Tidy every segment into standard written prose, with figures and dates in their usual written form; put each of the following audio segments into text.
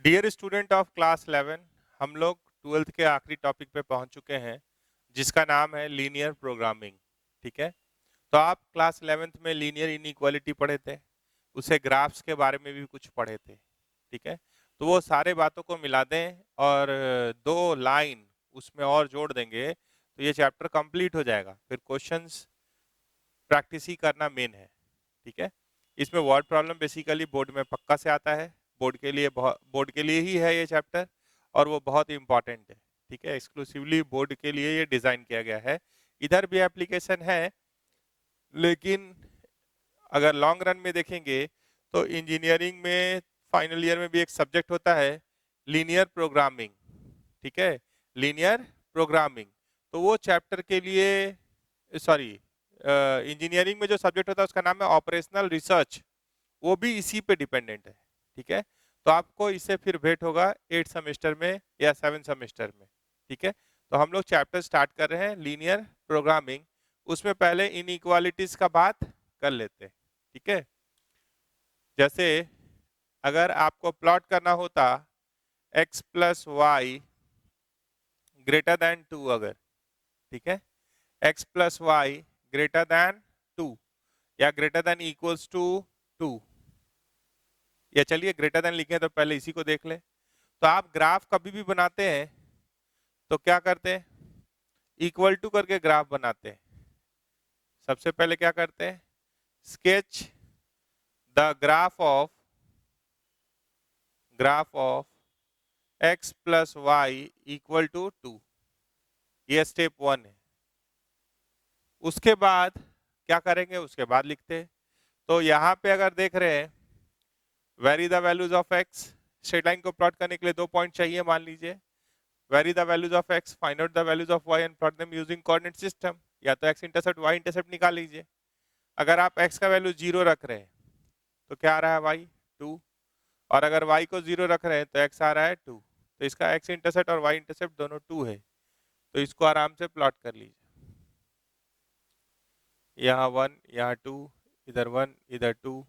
Dear student of class 11, हम लोग twelfth के आखिरी टॉपिक पे पहुंच चुके हैं जिसका नाम है लीनियर प्रोग्रामिंग। ठीक है, तो आप क्लास 11th में लीनियर इनइक्वालिटी पढ़े थे, उसे ग्राफ्स के बारे में भी कुछ पढ़े थे। ठीक है, तो वो सारे बातों को मिला दें और दो लाइन उसमें और जोड़ देंगे तो ये चैप्टर कंप्लीट हो जाएगा। फिर क्वेश्चंस प्रैक्टिस ही करना मेन है। ठीक है, इसमें वर्ड प्रॉब्लम बेसिकली बोर्ड में पक्का से आता है, बोर्ड के लिए ही है ये चैप्टर और वो बहुत इंपॉर्टेंट है। ठीक है, एक्सक्लूसिवली बोर्ड के लिए ये डिजाइन किया गया है। इधर भी एप्लीकेशन है, लेकिन अगर लॉन्ग रन में देखेंगे तो इंजीनियरिंग में फाइनल ईयर में भी एक सब्जेक्ट होता है लीनियर प्रोग्रामिंग। ठीक है, लीनियर प्रोग्रामिंग, तो वो चैप्टर के लिए सॉरी इंजीनियरिंग में जो सब्जेक्ट होता है उसका नाम है ऑपरेशनल रिसर्च, वो भी इसी पे डिपेंडेंट है। ठीक है, तो आपको इससे फिर भेंट होगा 8 सेमेस्टर में या 7 सेमेस्टर में। ठीक है, तो हम लोग चैप्टर स्टार्ट कर रहे हैं लीनियर प्रोग्रामिंग। उसमें पहले इनइक्वालिटीज का बात कर लेते हैं। ठीक है, जैसे अगर आपको प्लॉट करना होता x plus y greater than 2, अगर ठीक है x plus y greater than 2 या ग्रेटर देन इक्वल्स टू 2, या चलिए ग्रेटर देन लिखे तो पहले इसी को देख ले। तो आप ग्राफ कभी भी बनाते हैं तो क्या करते हैं, इक्वल टू करके ग्राफ बनाते हैं। सबसे पहले क्या करते हैं, sketch the graph of x plus y equal to 2, ये स्टेप 1 है। उसके बाद क्या करेंगे, उसके बाद लिखते हैं। तो यहाँ पे अगर देख रहे हैं very the values of x, straight line को प्लॉट करने के लिए 2 पॉइंट चाहिए मान लीजिए। Very the values of x, find out the values of y and plot them using coordinate system. या तो x इंटरसेप्ट y इंटरसेप्ट निकाल लीजिए। अगर आप x का वैल्यू 0 रख रहे हैं तो क्या आ रहा है y 2, और अगर y को 0 रख रहे हैं तो x आ रहा है 2। तो इसका x इंटरसेप्ट और y इंटरसेप्ट दोनों 2 है, तो इसको आराम से प्लॉट कर लीजिए। यहाँ 1, यहाँ 2, इधर 1 इधर 2,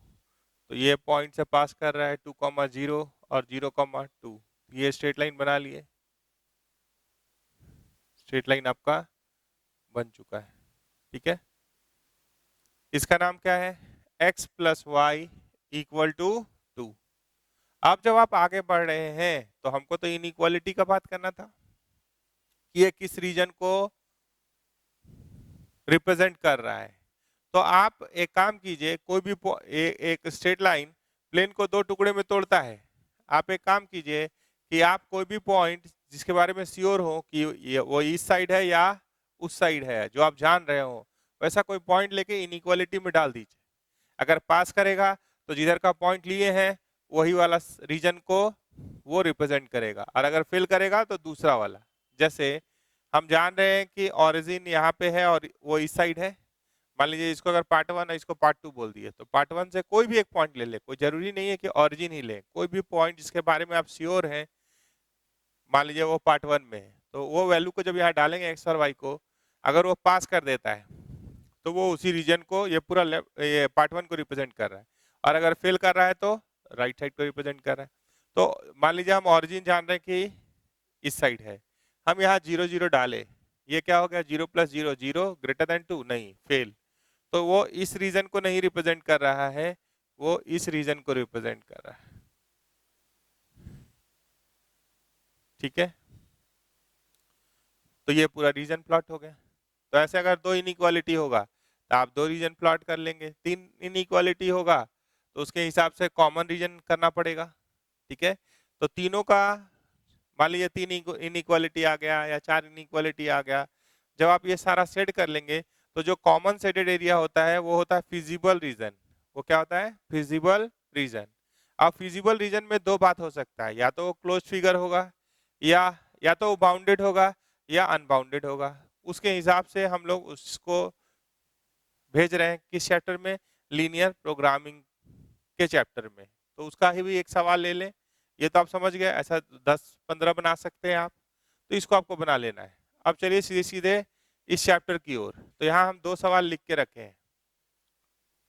तो ये पॉइंट से पास कर रहा है 2,0 और 0,2, ये स्ट्रेट लाइन बना लिए। स्ट्रेट लाइन आपका बन चुका है। ठीक है, इसका नाम क्या है, x plus y equal to 2। अब जब आप आगे बढ़ रहे हैं तो हमको तो इनइक्वालिटी का बात करना था कि ये किस रीजन को रिप्रेजेंट कर रहा है। तो आप एक काम कीजिए, कोई भी एक स्ट्रेट लाइन प्लेन को 2 टुकड़े में तोड़ता है। आप एक काम कीजिए कि आप कोई भी पॉइंट जिसके बारे में श्योर हो कि ये वो इस साइड है या उस साइड है, जो आप जान रहे हो, वैसा कोई पॉइंट लेके इनइक्वालिटी में डाल दीजिए। अगर पास करेगा तो जिधर का पॉइंट लिए हैं वही वाला रीजन को वो रिप्रेजेंट करेगा, और अगर फेल करेगा तो दूसरा वाला। जैसे हम जान रहे हैं कि ओरिजिन यहाँ पे है और वो इस साइड है, मान लीजिए इसको अगर पार्ट 1 है इसको पार्ट 2 बोल दिए, तो पार्ट 1 से कोई भी एक पॉइंट ले ले, कोई जरूरी नहीं है कि ओरिजिन ही ले, कोई भी पॉइंट जिसके बारे में आप श्योर हैं, मान लीजिए वो पार्ट 1 में है, तो वो वैल्यू को जब यहाँ डालेंगे एक्स और वाई को, अगर वो पास कर देता है तो वो उसी रीजन को, ये पूरा ये पार्ट 1 को रिप्रेजेंट कर रहा है, और अगर फेल कर रहा है तो राइट साइड को रिप्रेजेंट कर रहा है। तो मान लीजिए हम ओरिजिन जान रहे हैं कि इस साइड है, हम यहाँ 0 0 डाले, ये क्या हो गया, 0 प्लस 0 0 ग्रेटर देन 2, नहीं फेल। तो वो इस रीजन को नहीं रिप्रेजेंट कर रहा है, वो इस रीजन को रिप्रेजेंट कर रहा है। ठीक है, तो ये पूरा रीजन प्लॉट हो गया। तो ऐसे अगर 2 इनइक्वालिटी होगा तो आप 2 रीजन प्लॉट कर लेंगे, 3 इनइक्वालिटी होगा तो उसके हिसाब से कॉमन रीजन करना पड़ेगा। ठीक है, तो तीनों का मान लीजिए 3 इनइक्वालिटी आ गया या 4 इनइक्वालिटी आ गया, जब आप ये सारा सेट कर लेंगे तो जो कॉमन सेटेड एरिया होता है वो होता है फिजिबल रीजन। वो क्या होता है, फिजिबल रीजन। अब फिजिबल रीजन में 2 बात हो सकता है, या तो वो क्लोज फिगर होगा या तो वो बाउंडेड होगा या अनबाउंडेड होगा। उसके हिसाब से हम लोग उसको भेज रहे हैं किस चैप्टर में, लीनियर प्रोग्रामिंग के चैप्टर में। तो उसका ही भी एक सवाल ले लें, ये तो आप समझ गए, ऐसा 10-15 बना सकते हैं आप, तो इसको आपको बना लेना है। अब चलिए सीधे सीधे इस चैप्टर की ओर। तो यहाँ हम 2 सवाल लिख के रखे हैं।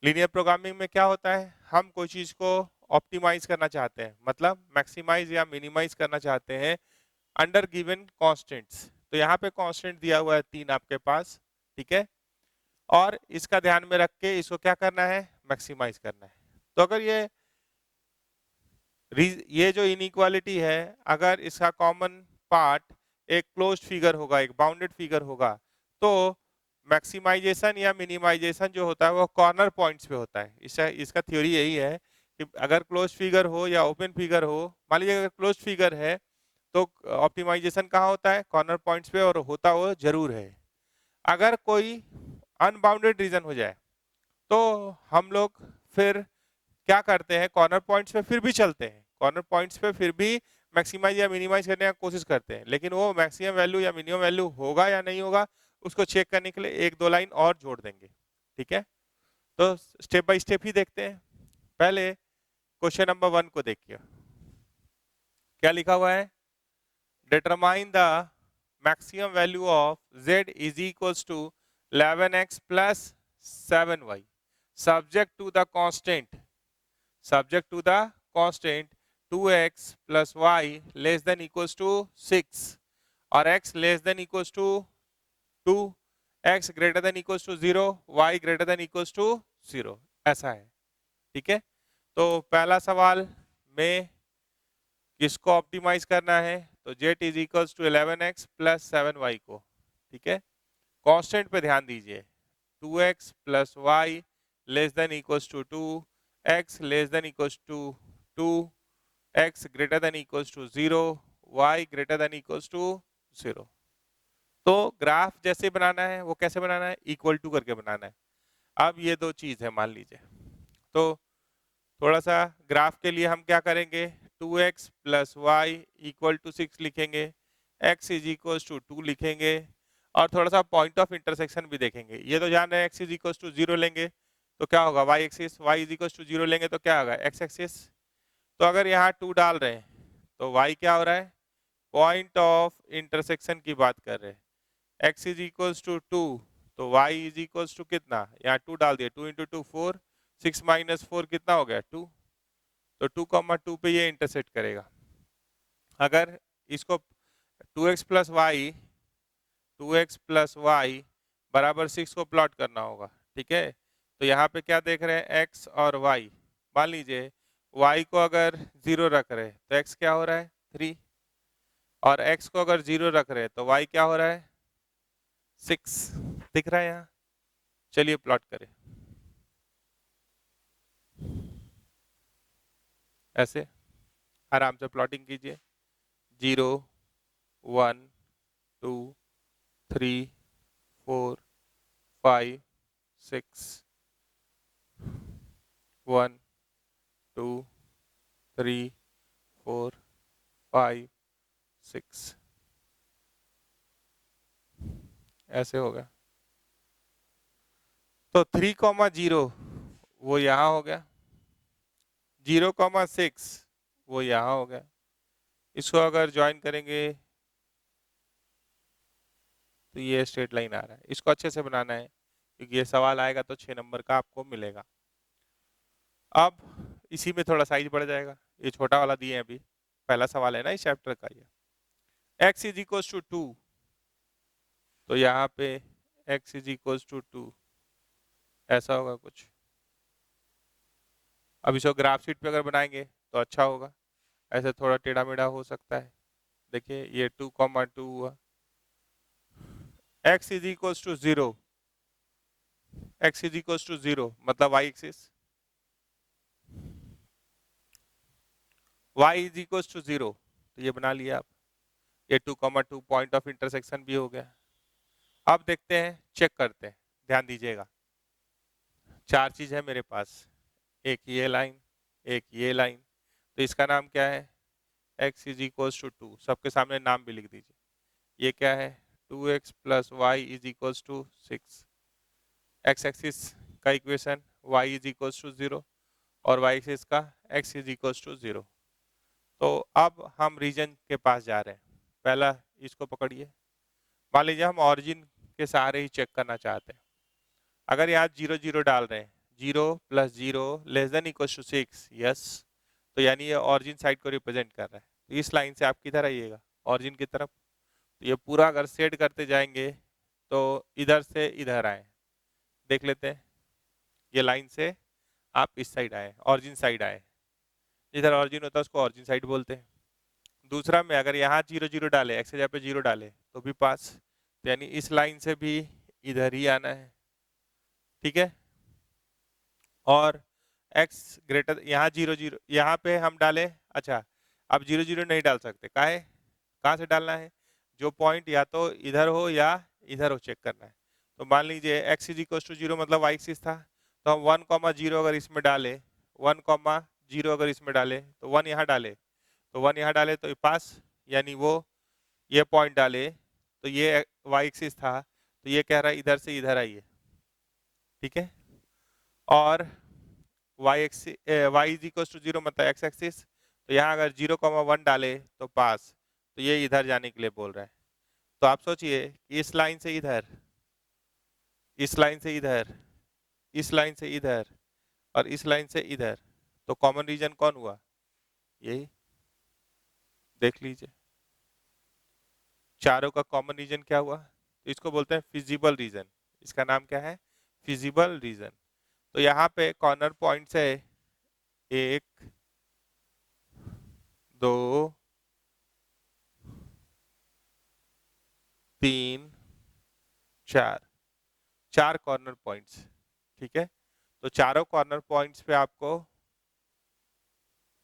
लीनियर प्रोग्रामिंग में क्या होता है, हम कोई चीज को ऑप्टिमाइज करना चाहते हैं, मतलब मैक्सिमाइज या मिनिमाइज करना चाहते हैं अंडर गिवन कॉन्स्टेंट्स। तो यहाँ पे कांस्टेंट दिया हुआ है 3 आपके पास, ठीक है, और इसका ध्यान में रख के इसको क्या करना है, मैक्सिमाइज करना है। तो अगर ये जो इनइक्वालिटी है, अगर इसका कॉमन पार्ट एक क्लोज्ड फिगर होगा, एक बाउंडेड फिगर होगा, तो मैक्सिमाइजेशन या मिनिमाइजेशन जो होता है वो कॉर्नर पॉइंट्स पे होता है। इसका थ्योरी यही है कि अगर क्लोज्ड फिगर हो या ओपन फिगर हो, मान लीजिए अगर क्लोज्ड फिगर है तो ऑप्टिमाइजेशन कहाँ होता है, कॉर्नर पॉइंट्स पे, और होता वो जरूर है। अगर कोई अनबाउंडेड रीजन हो जाए तो हम लोग फिर क्या करते हैं, कॉर्नर पॉइंट्स पे फिर भी चलते हैं, कॉर्नर पॉइंट्स पे फिर भी मैक्सिमाइज या मिनिमाइज करने की कोशिश करते हैं, लेकिन वो मैक्सिमम वैल्यू या मिनिमम वैल्यू होगा या नहीं होगा उसको चेक करने के लिए एक दो लाइन और जोड़ देंगे, ठीक है। तो स्टेप बाय स्टेप ही देखते हैं। पहले क्वेश्चन नंबर 1 को देखिए, क्या लिखा हुआ है, determine the maximum value of z is equals to 11x plus 7y subject to the constant 2x plus y less than equals to 6 और x less than equals to 2, x greater than equals to 0, y greater than equals to 0, ऐसा है, ठीक है। तो पहला सवाल में किसको ऑप्टिमाइज करना है, तो z is equals to 11x plus 7y को, ठीक है। कांस्टेंट पे ध्यान दीजिए, 2x plus y less than equals to 2, x less than equals to 2, x greater than equals to 0, y greater than equals to 0। तो ग्राफ जैसे बनाना है वो कैसे बनाना है, इक्वल टू करके बनाना है। अब ये दो चीज है मान लीजिए, तो थोड़ा सा ग्राफ के लिए हम क्या करेंगे, 2x plus y equal to 6 लिखेंगे, x इज इक्वल टू 2 लिखेंगे, और थोड़ा सा पॉइंट ऑफ इंटरसेक्शन भी देखेंगे। ये तो जान रहे हैं x इज इक्वल टू 0 लेंगे तो क्या होगा, y axis, y is equal to 0 लेंगे तो क्या होगा, x एक्सिस। तो अगर यहाँ 2 डाल रहे हैं तो y क्या हो रहा है, पॉइंट ऑफ इंटरसेक्शन की बात कर रहे हैं, x इज इक्वल टू 2 तो y इज इक्वल टू कितना, यहाँ 2 डाल दिया, 2 इंटू 2 4, 6 माइनस 4 कितना हो गया 2, तो 2,2 पे ये इंटरसेक्ट करेगा। अगर इसको 2x plus Y, 2x plus Y बराबर 6 को प्लॉट करना होगा, ठीक है। तो यहाँ पे क्या देख रहे हैं, x और y, मान लीजिए y को अगर 0 रख रहे हैं तो x क्या हो रहा है 3, और x को अगर 0 रख रहे हैं तो y क्या हो रहा है 6, दिख रहा है यहाँ। चलिए प्लॉट करें, ऐसे आराम से प्लॉटिंग कीजिए, 0 1 2 3 4 5 6 1 2 3 4 5 6, ऐसे होगा। तो 3,0 वो यहाँ हो गया, 0,6 वो यहाँ हो गया। इसको अगर ज्वाइन करेंगे तो ये स्ट्रेट लाइन आ रहा है। इसको अच्छे से बनाना है क्योंकि ये सवाल आएगा तो 6 नंबर का आपको मिलेगा। अब इसी में थोड़ा साइज बढ़ जाएगा, ये छोटा वाला दिए हैं अभी, पहला सवाल है ना इस चैप्टर का ये। x इज इक्वल टू 2 तो यहाँ पे x इज इक्वल टू 2 ऐसा होगा कुछ। अब इसको ग्राफ शीट पे अगर बनाएंगे तो अच्छा होगा, ऐसे थोड़ा टेढ़ा मेढ़ा हो सकता है। देखिए ये 2,2 हुआ, x is equal to 0, x is equal to 0 मतलब y axis, y is equal to 0 तो ये बना लिया आप, ये 2,2 पॉइंट ऑफ इंटरसेक्शन भी हो गया। अब देखते हैं, चेक करते हैं, ध्यान दीजिएगा, 4 चीज है मेरे पास, एक ये लाइन, एक ये लाइन, तो इसका नाम क्या है, x इज इक्वल टू 2, सबके सामने नाम भी लिख दीजिए। ये क्या है, 2x plus Y is equal to 6, x axis का equation y is equal to 0 और y एक्सिस का x इज इक्वल टू 0। तो अब हम रीजन के पास जा रहे हैं। पहला इसको पकड़िए, मान लीजिए हम ऑरिजिन के सहारे ही चेक करना चाहते हैं। अगर यहाँ 0 0 डाल रहे हैं, 0 plus 0 less than equal to 6, yes, तो यानी ये ऑरिजिन साइड को रिप्रेजेंट कर रहा है। तो इस लाइन से आप किधर आइएगा, ऑरिजिन की तरफ। तो ये पूरा अगर शेड करते जाएंगे तो इधर से इधर आए, देख लेते हैं। ये लाइन से आप इस साइड आए, ऑरिजिन साइड आए। इधर ऑरिजिन होता है उसको ऑरिजिन साइड बोलते हैं। दूसरा में अगर यहाँ 0 0 डाले, एक्स की जगह पे 0 डाले तो भी पास। तो यानी इस लाइन से भी इधर ही आना है, ठीक है। और x ग्रेटर, यहाँ 0 0, यहाँ पे हम डाले, अच्छा अब 0 0 नहीं डाल सकते, काहे, कहाँ से डालना है, जो पॉइंट या तो इधर हो या इधर हो चेक करना है। तो मान लीजिए x इज इक्वल टू 0 मतलब y एक्सिस था, तो हम 1,0 अगर इसमें डाले, 1,0 अगर इसमें डाले तो 1 यहाँ डाले, तो 1 यहाँ डाले तो ये पास, यानी वो ये पॉइंट डाले तो ये y एक्सिस था, तो ये कह रहा है इधर से इधर आइए, ठीक है। और y इज इक्वल टू 0 मतलब x एक्सिस, तो यहाँ अगर 0,1 डाले तो पास, तो ये इधर जाने के लिए बोल रहा है। तो आप सोचिए कि इस लाइन से इधर, इस लाइन से इधर, इस लाइन से इधर और इस लाइन से इधर, तो कॉमन रीजन कौन हुआ, यही, देख लीजिए चारों का कॉमन रीजन क्या हुआ। तो इसको बोलते हैं फिजिबल रीजन, इसका नाम क्या है, फिजिबल रीजन। तो यहाँ पे कॉर्नर पॉइंट्स है 1 2 3 4, 4 कॉर्नर पॉइंट्स, ठीक है। तो चारों कॉर्नर पॉइंट्स पे आपको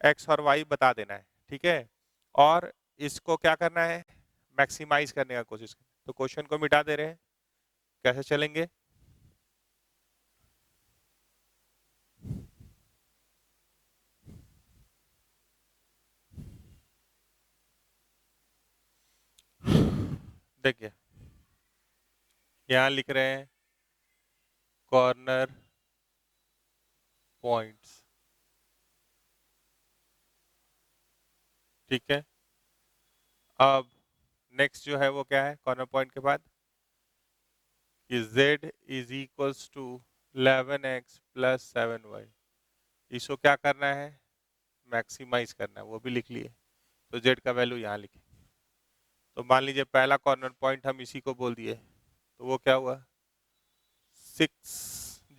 x और y बता देना है, ठीक है। और इसको क्या करना है, मैक्सिमाइज करने का कोशिश करना। तो क्वेश्चन को मिटा दे रहे हैं, कैसे चलेंगे, देखिए यहाँ लिख रहे हैं कॉर्नर पॉइंट्स, ठीक है। अब नेक्स्ट जो है वो क्या है, कॉर्नर पॉइंट के बाद कि z is equals to 11x plus 7y, इसको क्या करना है, मैक्सिमाइज करना है, वो भी लिख लिए। तो z का वैल्यू यहाँ लिखे। तो मान लीजिए पहला कॉर्नर पॉइंट हम इसी को बोल दिए, तो वो क्या हुआ 6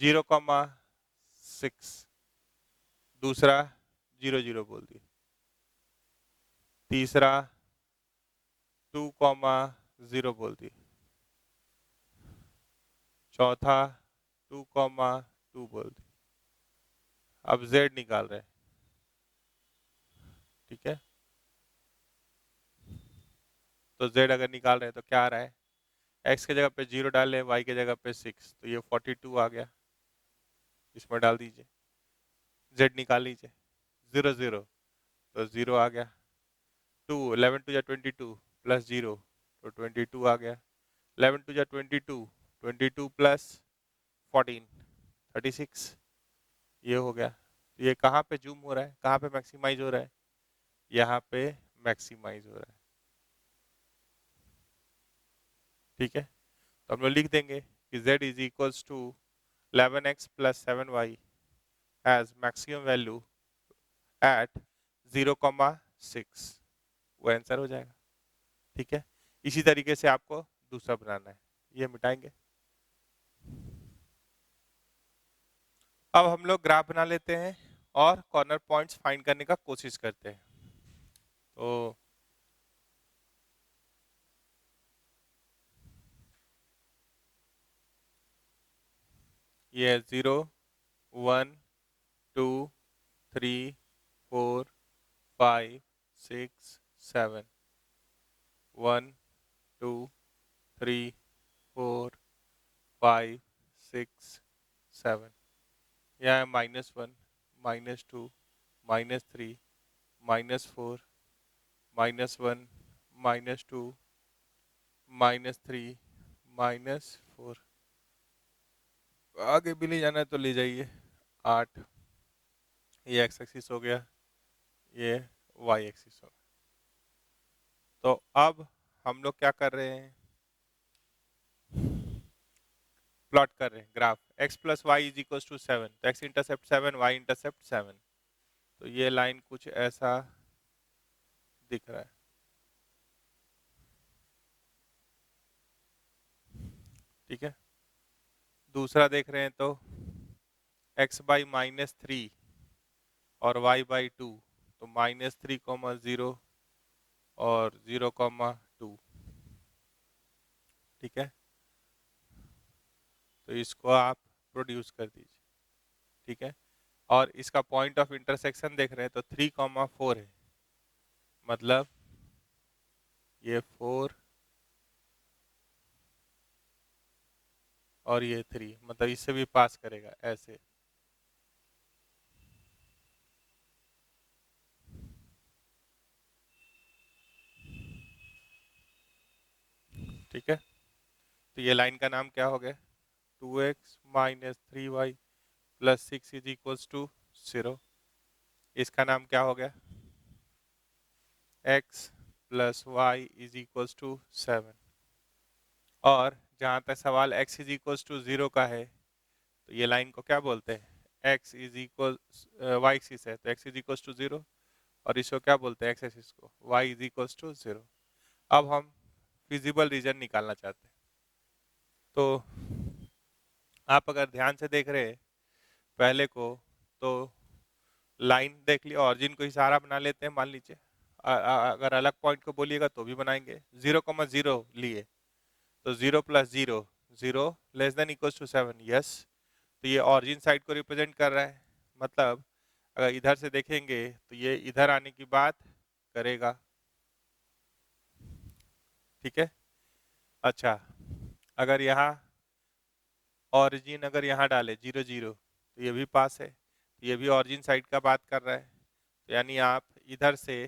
0,6, दूसरा 0 0 बोल दिए, तीसरा 2,0 बोल दिए, चौथा 2,2 बोल दिए। अब z निकाल रहे हैं, ठीक है। तो z अगर निकाल रहे हैं तो क्या आ रहा है, x के जगह पे 0 डाले, y के जगह पे 6, तो ये 42 आ गया, इसमें डाल दीजिए, z निकाल लीजिए, 0 0 तो 0 आ गया, 2 11 टू या 22 प्लस 0 तो 22 आ गया, 11 टू या 22, 22 प्लस 14 36, ये हो गया। तो ये कहाँ पे जूम हो रहा है, कहाँ पे मैक्सिमाइज हो रहा है, यहाँ पे मैक्सिमाइज हो रहा है, ठीक है। तो हम लोग लिख देंगे कि z is equals to 11x plus 7y as maximum value at 0,6, वो आंसर हो जाएगा, ठीक है। इसी तरीके से आपको दूसरा बनाना है, ये मिटाएंगे। अब हम लोग ग्राफ बना लेते हैं और कॉर्नर पॉइंट्स फाइंड करने का कोशिश करते हैं। तो ये 0 1 2 3 4 5 6 7, 1 2 3 4 5 6 7, यहाँ -1 -2 -3 -4 -1 -2 -3 -4, आगे भी ले जाना है तो ले जाइए, 8, ये x एक्सिस हो गया, ये y एक्सिस हो गया। तो अब हम लोग क्या कर रहे हैं, प्लॉट कर रहे हैं graph, x plus Y is equal to 7, तो x इंटरसेप्ट 7, y इंटरसेप्ट 7, तो ये लाइन कुछ ऐसा दिख रहा है, ठीक है। दूसरा देख रहे हैं तो x/-3 और y/2, तो -3, 0 और 0, 2, ठीक है। तो इसको आप प्रोड्यूस कर दीजिए, ठीक है। और इसका पॉइंट ऑफ इंटरसेक्शन देख रहे हैं तो 3, 4 है, मतलब ये 4 और ये 3, मतलब इससे भी पास करेगा ऐसे, ठीक है। तो ये लाइन का नाम क्या हो गया? 2x-3y + 6 = 0। इसका नाम क्या हो गया? x + y = 7। और जहाँ तक सवाल x = 0 का है, तो ये लाइन को क्या बोलते हैं? x y एक्सिस है तो x = 0, और इसको क्या बोलते हैं? x एक्सिस को y = 0। अब हम फिजिबल रीजन निकालना चाहते हैं। तो आप अगर ध्यान से देख रहे हैं पहले को, तो लाइन देख लिया, ऑरिजिन को इशारा बना लेते हैं, मान लीजिए। अगर अलग पॉइंट को बोलिएगा तो भी बनाएंगे। 0, 0 लिए तो 0 + 0, 0 <= 7, यस। तो ये ऑरिजिन साइड को रिप्रेजेंट कर रहा है, मतलब अगर इधर से देखेंगे तो ये इधर आने की बात करेगा, ठीक है। अच्छा, अगर यहाँ ऑरिजिन अगर यहाँ डाले 0, 0, तो ये भी पास है, तो ये भी ऑरिजिन साइड का बात कर रहा है। तो यानी आप इधर से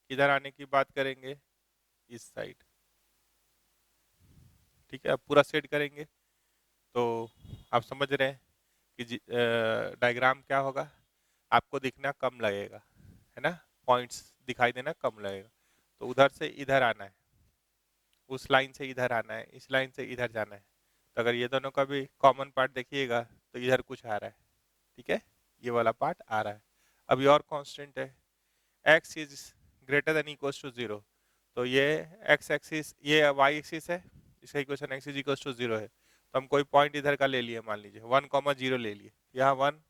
किधर आने की बात करेंगे? इस साइड, ठीक है। अब पूरा सेट करेंगे तो आप समझ रहे हैं कि डायग्राम क्या होगा, आपको दिखना कम लगेगा, है ना, पॉइंट्स दिखाई देना कम लगेगा। तो उधर से इधर आना है, उस लाइन से इधर आना है, इस लाइन से इधर जाना है। तो अगर ये दोनों का भी कॉमन पार्ट देखिएगा तो इधर कुछ आ रहा है, ठीक है, ये वाला पार्ट आ रहा है। अभी और कांस्टेंट है, x > 0, तो ये x एक्सिस, ये y एक्सिस है, इसका इक्वेशन x = 0 है। तो हम कोई पॉइंट इधर का ले लिए, मान लीजिए 1, 0 ले लिए, यहाँ 1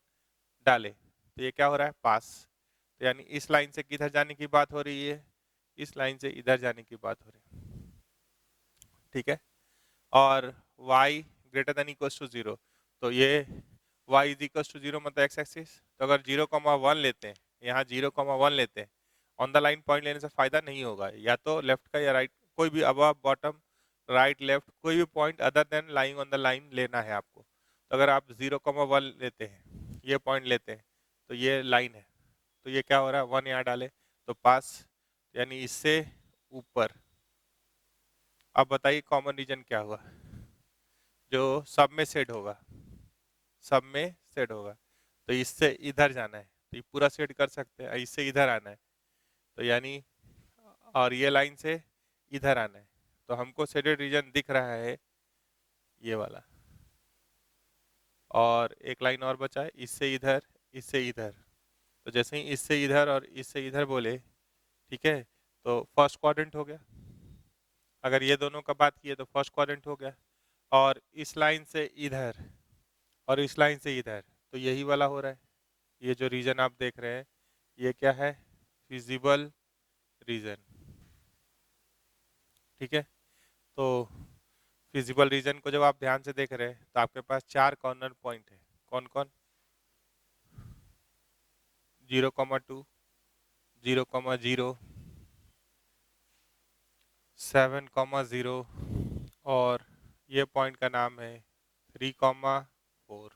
डाले तो ये क्या हो रहा है? पास। तो यानी इस लाइन से किधर जाने की बात हो रही है? इस लाइन से इधर जाने की बात हो रही है, ठीक है। और y > 0, तो ये y = 0 मतलब x एक्सिस। तो अगर 0, 1 लेते हैं, यहाँ 0, 1 लेते हैं, ऑन द लाइन पॉइंट लेने से फायदा नहीं होगा, या तो लेफ्ट का या राइट, कोई भी अबव बॉटम राइट लेफ्ट कोई भी point other than lying on the line लेना है आपको। तो अगर आप 0, 1 लेते हैं, ये पॉइंट लेते हैं, तो ये लाइन है, तो ये क्या हो रहा है? 1 यहाँ डाले तो पास, यानी इससे ऊपर। अब बताइए कॉमन रीजन क्या हुआ? जो सब में सेट होगा, सब में सेट होगा, तो इससे इधर जाना है तो ये पूरा सेट कर सकते हैं, इससे इधर आना है तो यानी, और ये लाइन से इधर आना है, तो हमको सेटेड रीजन दिख रहा है ये वाला। और एक लाइन और बचा है, इससे इधर, इससे इधर। तो जैसे ही इससे इधर और इससे इधर बोले, ठीक है, तो फर्स्ट क्वाड्रेंट हो गया। अगर ये दोनों का बात किए तो फर्स्ट क्वाड्रेंट हो गया। और इस लाइन से इधर और इस लाइन से इधर, तो यही वाला हो रहा है। ये जो रीजन आप देख रहे हैं ये क्या है? फिजिबल रीजन, ठीक है। तो फिजिबल रीजन को जब आप ध्यान से देख रहे हैं तो आपके पास 4 कॉर्नर पॉइंट है। कौन कौन? 0, 2, 0, 0, 7, 0, और ये पॉइंट का नाम है 3, 4।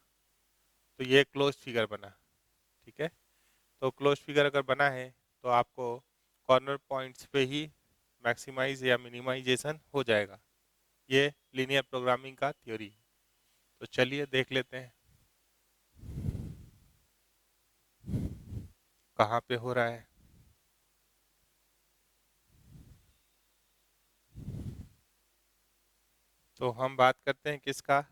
तो ये क्लोज फिगर बना, ठीक है। तो क्लोज फिगर अगर बना है तो आपको कॉर्नर पॉइंट्स पे ही मैक्सिमाइज या मिनिमाइजेशन हो जाएगा। ये लीनियर प्रोग्रामिंग का थ्योरी। तो चलिए देख लेते हैं कहाँ पे हो रहा है। तो हम बात करते हैं किसका?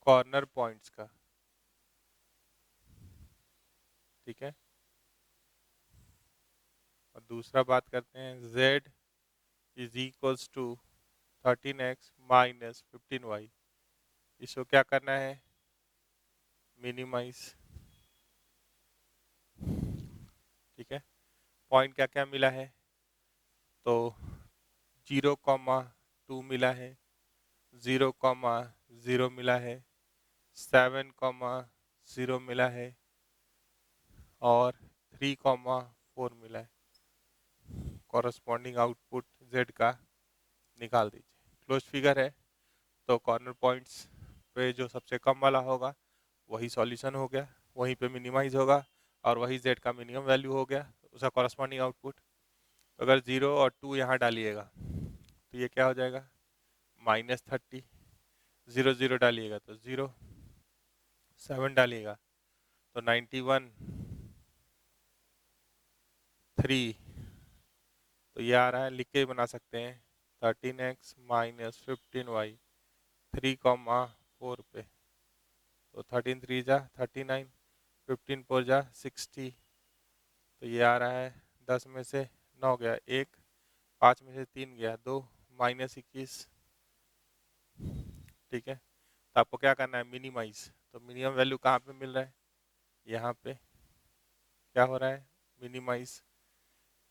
कॉर्नर पॉइंट्स का। ठीक है। और दूसरा बात करते हैं, z is equals to 13x minus 15y। इसको क्या करना है, मिनिमाइज। ठीक है, पॉइंट क्या क्या मिला है, तो 0,2 मिला है, 0,0 मिला है, 7,0 मिला है और 3,4 मिला है। कॉरस्पॉन्डिंग आउटपुट z का निकाल दीजिए। क्लोज फिगर है तो कॉर्नर पॉइंट्स पे जो सबसे कम वाला होगा वही सॉल्यूशन हो गया, वहीं पे मिनिमाइज होगा और वही z का मिनिमम वैल्यू हो गया, उसका कॉरस्पॉन्डिंग आउटपुट। अगर 0 और 2 यहाँ डालिएगा तो ये क्या हो जाएगा, -30। 0 0 डालिएगा तो 0, 7 डालिएगा तो 91, 3, तो ये आ रहा है, लिख के बना सकते हैं 13x माइनस 15y 3,4 पे, तो 13 3 जा 39, 15 4 जा 60, तो ये आ रहा है 10 में से 9 गया 1, 5 में से 3 गया 2, -21। ठीक है, तो आपको क्या करना है, मिनिमाइज। तो मिनिमम वैल्यू कहाँ पे मिल रहा है, यहाँ पे क्या हो रहा है, मिनिमाइज।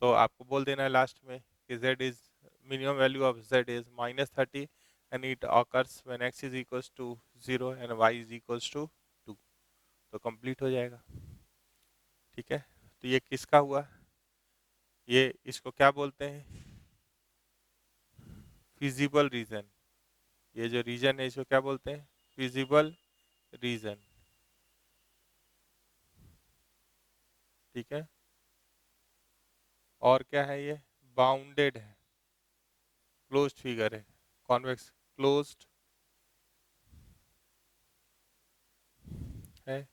तो आपको बोल देना है लास्ट में कि z is minimum value of z is -30 and it occurs when x is equals to 0 and y is equals to 2, तो कंप्लीट हो जाएगा। ठीक है, तो ये किसका हुआ, ये इसको क्या बोलते हैं, फिजिबल रीजन। ये जो रीजन है इसको क्या बोलते हैं, फिजिबल रीजन। ठीक है, और क्या है, ये बाउंडेड है, क्लोज्ड फिगर है, कॉन्वेक्स क्लोज्ड है,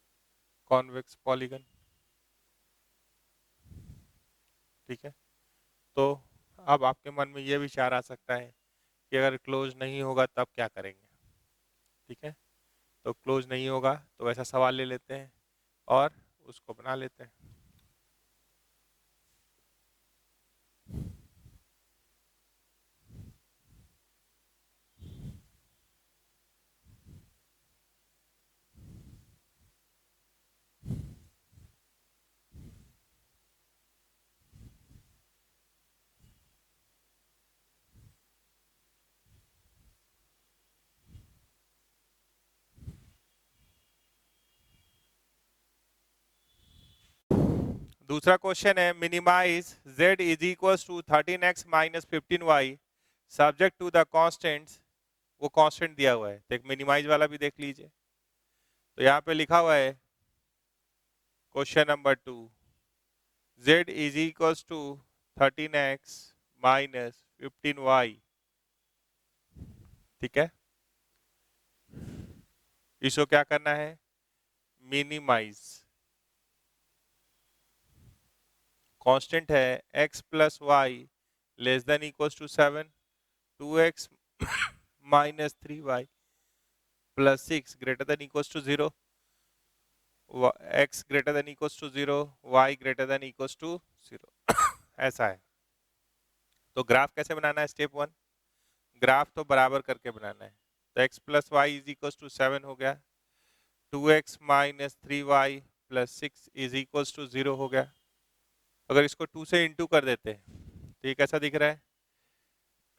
कॉन्वेक्स पॉलीगन। ठीक है, तो अब आपके मन में ये विचार आ सकता है कि अगर क्लोज नहीं होगा तब क्या करेंगे। ठीक है, तो क्लोज नहीं होगा तो ऐसा सवाल ले लेते हैं और उसको बना लेते हैं। दूसरा क्वेश्चन है, minimize z is equals to 13x minus 15y subject to the constants. वो कांस्टेंट दिया हुआ है, तो एक मिनिमाइज वाला भी देख लीजिए। तो यहाँ पे लिखा हुआ है question number 2, z is equals to 13x minus 15y। ठीक है, इसको क्या करना है, मिनिमाइज। कांस्टेंट है x plus y less than equals to 7, 2x minus 3y plus 6 greater than equals to 0, x greater than equals to 0, y greater than equals to 0। ऐसा है। तो ग्राफ कैसे बनाना है, स्टेप 1, ग्राफ तो बराबर करके बनाना है। तो x plus Y is equals to 7 हो गया, 2x minus 3y plus 6 is equals to 0 हो गया। अगर इसको 2 से इंटू कर देते हैं तो ये कैसा दिख रहा है,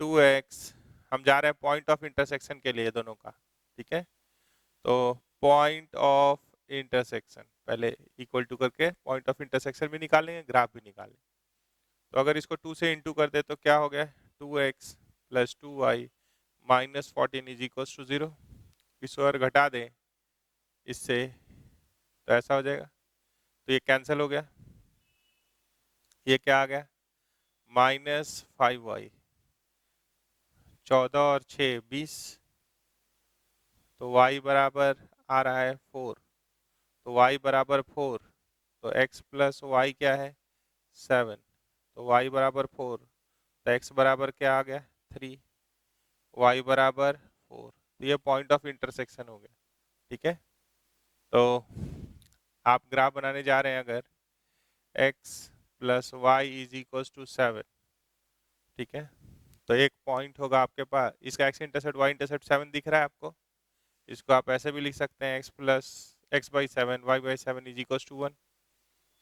2x, हम जा रहे हैं पॉइंट ऑफ इंटरसेक्शन के लिए दोनों का। ठीक है, तो पॉइंट ऑफ इंटरसेक्शन पहले इक्वल टू करके पॉइंट ऑफ इंटरसेक्शन भी निकालेंगे, ग्राफ भी निकालेंगे। तो अगर इसको 2 से इंटू कर दे तो क्या हो गया, 2x plus 2y minus 14 is equal to 0। इसको अगर घटा दें इससे तो ऐसा हो जाएगा, तो ये कैंसिल हो गया, ये क्या आ गया, -5y, 14 और 6 20, तो y बराबर आ रहा है 4, तो y बराबर 4, तो x प्लस वाई क्या है 7, तो y बराबर 4, तो x बराबर क्या आ गया 3, y बराबर 4, तो ये पॉइंट ऑफ इंटरसेक्शन हो गया। ठीक है, तो आप ग्राफ बनाने जा रहे हैं अगर x plus Y is equal to 7, ठीक है। तो एक पॉइंट होगा आपके पास, इसका x इंटरसेप्ट y इंटरसेप्ट 7 दिख रहा है आपको। इसको आप ऐसे भी लिख सकते हैं x plus x by 7 y by 7 is equal to 1।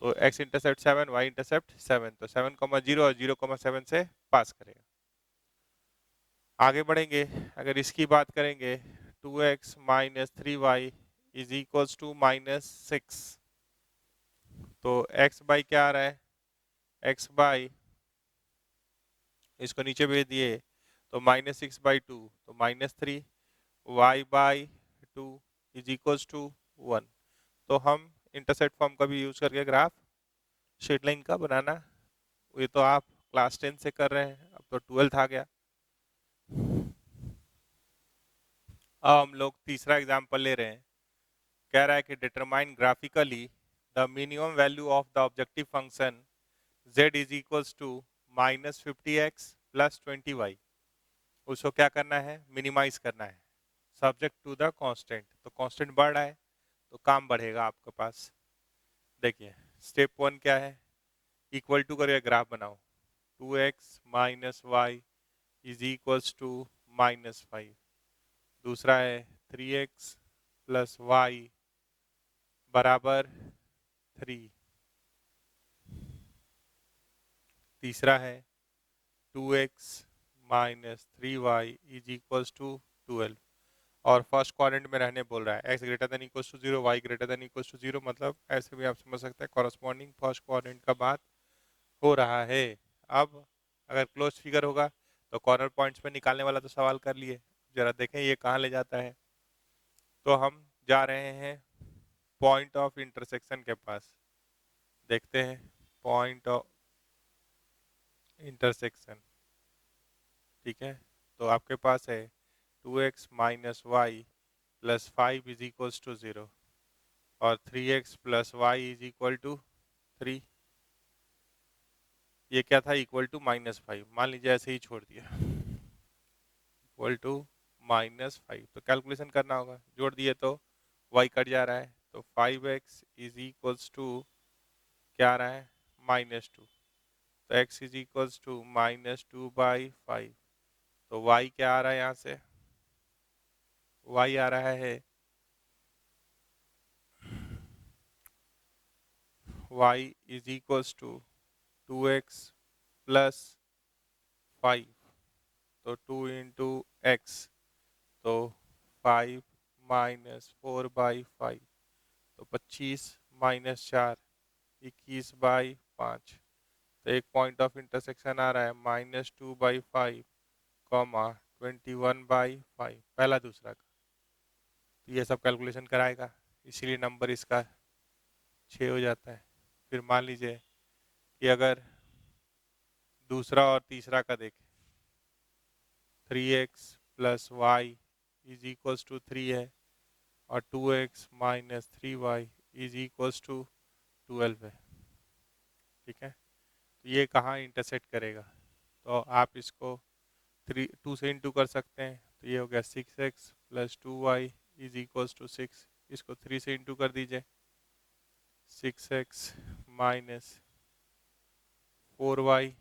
तो x इंटरसेप्ट 7 y इंटरसेप्ट 7, तो 7,0 और 0,7 से पास करेगा। आगे बढ़ेंगे, अगर इसकी बात करेंगे 2x minus 3y is equals to -6। तो x बाई क्या आ रहा है, x बाई, इसको नीचे भेज दिए तो -6/2, तो -3, y by 2 is equals to 1। तो हम इंटरसेप्ट फॉर्म का भी यूज करके ग्राफ स्ट्रेट लाइन का बनाना, ये तो आप क्लास 10 से कर रहे हैं, अब तो 12th आ गया। अब हम लोग तीसरा एग्जाम्पल ले रहे हैं। कह रहा है कि determine graphically the minimum value of the objective function z is equals to -50x plus 20y। उसको क्या करना है, मिनिमाइज करना है सब्जेक्ट टू द कांस्टेंट। तो कांस्टेंट बढ़ रहा है तो काम बढ़ेगा आपके पास। देखिए स्टेप 1 क्या है, इक्वल टू करके ग्राफ बनाओ, 2x minus y is equals to -5। दूसरा है 3x प्लस वाई बराबर 3। तीसरा है 2x minus 3y is equals to 12। और फर्स्ट क्वाड्रेंट में रहने बोल रहा है, x greater than equals to 0 y greater than equals to 0, मतलब ऐसे भी आप समझ सकते हैं कॉरस्पॉन्डिंग फर्स्ट क्वाड्रेंट का बात हो रहा है। अब अगर क्लोज फिगर होगा तो कॉर्नर पॉइंट्स में निकालने वाला तो सवाल कर लिए, जरा देखें ये कहाँ ले जाता है। तो हम जा रहे हैं पॉइंट ऑफ इंटरसेक्शन के पास, देखते हैं पॉइंट ऑफ इंटरसेक्शन, ठीक है। तो आपके पास है 2x minus y plus 5 is equals to 0 और 3x plus Y is equal to 3। ये क्या था, इक्वल टू -5, मान लीजिए ऐसे ही छोड़ दिया, इक्वल टू -5। तो कैलकुलेशन करना होगा, जोड़ दिए तो y कट जा रहा है, तो 5x इज इक्वल्स टू क्या आ रहा है, -2। तो x इज इक्वल्स टू -2/5। तो y क्या आ रहा है यहाँ से, y आ रहा है y is equals to 2x plus 5। तो 2 इंटू एक्स, तो 5 माइनस 4/5, तो 25 माइनस 4, 21/5। तो एक पॉइंट ऑफ इंटरसेक्शन आ रहा है -2/5, 21/5, पहला दूसरा का। तो ये सब कैलकुलेशन कराएगा, इसीलिए नंबर इसका 6 हो जाता है। फिर मान लीजिए कि अगर दूसरा और तीसरा का देखें, 3x plus Y is equals to 3 है और 2x minus 3y is equals to 12 है, ठीक है। तो ये कहाँ इंटरसेक्ट करेगा, तो आप इसको 2 से इंटू कर सकते हैं, तो ये हो गया 6x plus 2y is equals to 6। इसको 3 से इंटू कर दीजिए, 6x minus 4y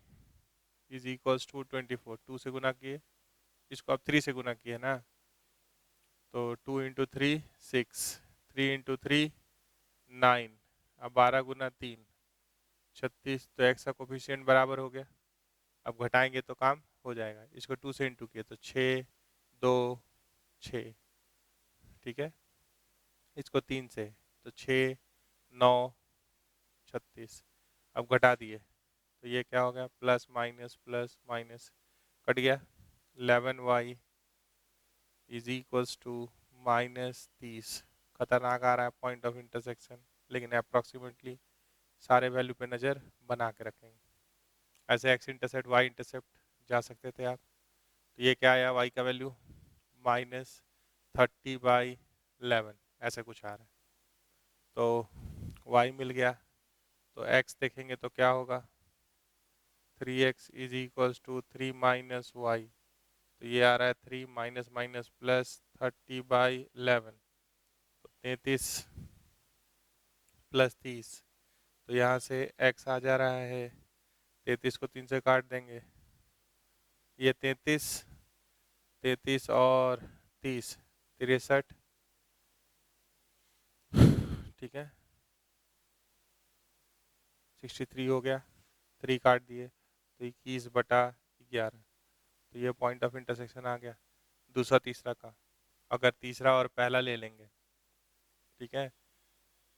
is equals to 24। 2 से गुना किए, इसको आप 3 से गुना किए ना, तो 2 इंटू 3 6, 3 इंटू 3 9, अब 12 गुना 3 36। तो एक्स का कोफिशिएंट बराबर हो गया, अब घटाएंगे तो काम हो जाएगा। इसको 2 से इंटू किए तो 6 2 6, ठीक है। इसको 3 से तो 6 9 36, अब घटा दिए तो ये क्या हो गया, प्लस माइनस कट गया, 11y इज इक्वल्स टू -30। खतरनाक आ रहा है पॉइंट ऑफ इंटरसेक्शन, लेकिन अप्रॉक्सीमेटली सारे वैल्यू पे नज़र बना के रखेंगे। ऐसे एक्स इंटरसेप्ट वाई इंटरसेप्ट जा सकते थे आप। तो ये क्या आया, वाई का वैल्यू -30/11, ऐसे कुछ आ रहा है। तो वाई मिल गया, तो एक्स देखेंगे तो क्या होगा, 3x is equals to 3 minus y. तो ये आ रहा है 3 माइनस माइनस प्लस 30/11, तो 33 प्लस 30, तो यहाँ से x आ जा रहा है, 33 को 3 से काट देंगे, ये 33, 33 और 30, 63, ठीक है, 63 हो गया, 3 काट दिए तो 21/11, तो ये पॉइंट ऑफ इंटरसेक्शन आ गया दूसरा तीसरा का। अगर तीसरा और पहला ले लेंगे, ठीक है,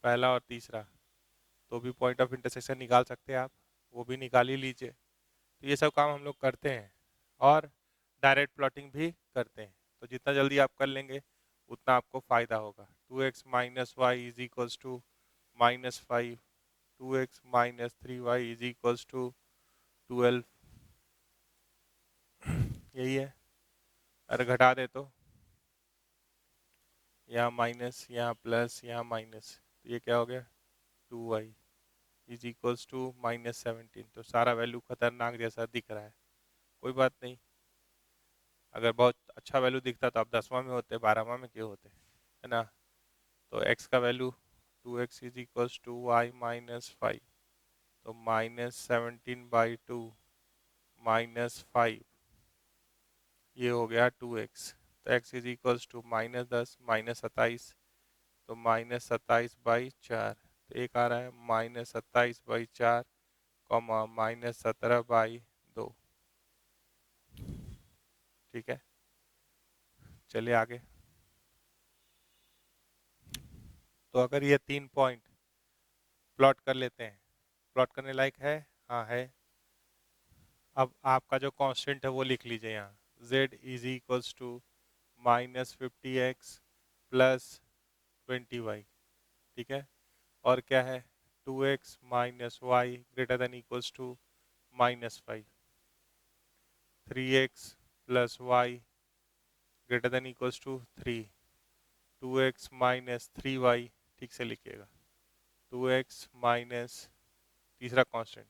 पहला और तीसरा, तो भी पॉइंट ऑफ इंटरसेक्शन निकाल सकते हैं आप, वो भी निकाल ही लीजिए। तो ये सब काम हम लोग करते हैं और डायरेक्ट प्लॉटिंग भी करते हैं। तो जितना जल्दी आप कर लेंगे उतना आपको फ़ायदा होगा। 2x minus y is equals to -5, 2x minus 3y is equals to 12, यही है। अगर घटा दे तो यहाँ माइनस, यहाँ प्लस, यहाँ माइनस, तो ये क्या हो गया, 2y इज इक्वल्स टू -17। तो सारा वैल्यू खतरनाक जैसा दिख रहा है, कोई बात नहीं। अगर बहुत अच्छा वैल्यू दिखता तो आप 10वां में होते, 12वां में क्यों होते, है ना। तो x का value 2x is equals to y -5, तो -17/2 -5, ये हो गया 2x। तो x इज इक्वल्स टू -10 -27, तो -27/4, तो एक आ रहा है -27/4, -17/2, ठीक है। चलिए आगे। तो अगर ये 3 पॉइंट प्लॉट कर लेते हैं, प्लॉट करने लायक है, हाँ है। अब आपका जो कांस्टेंट है वो लिख लीजिए यहाँ, z is equals to -50x plus 20y, ठीक है। और क्या है, 2x minus y greater than equals to -5, 3x plus y greater than equals to 3, 2x minus 3y, ठीक से लिखिएगा, 2x माइनस तीसरा constant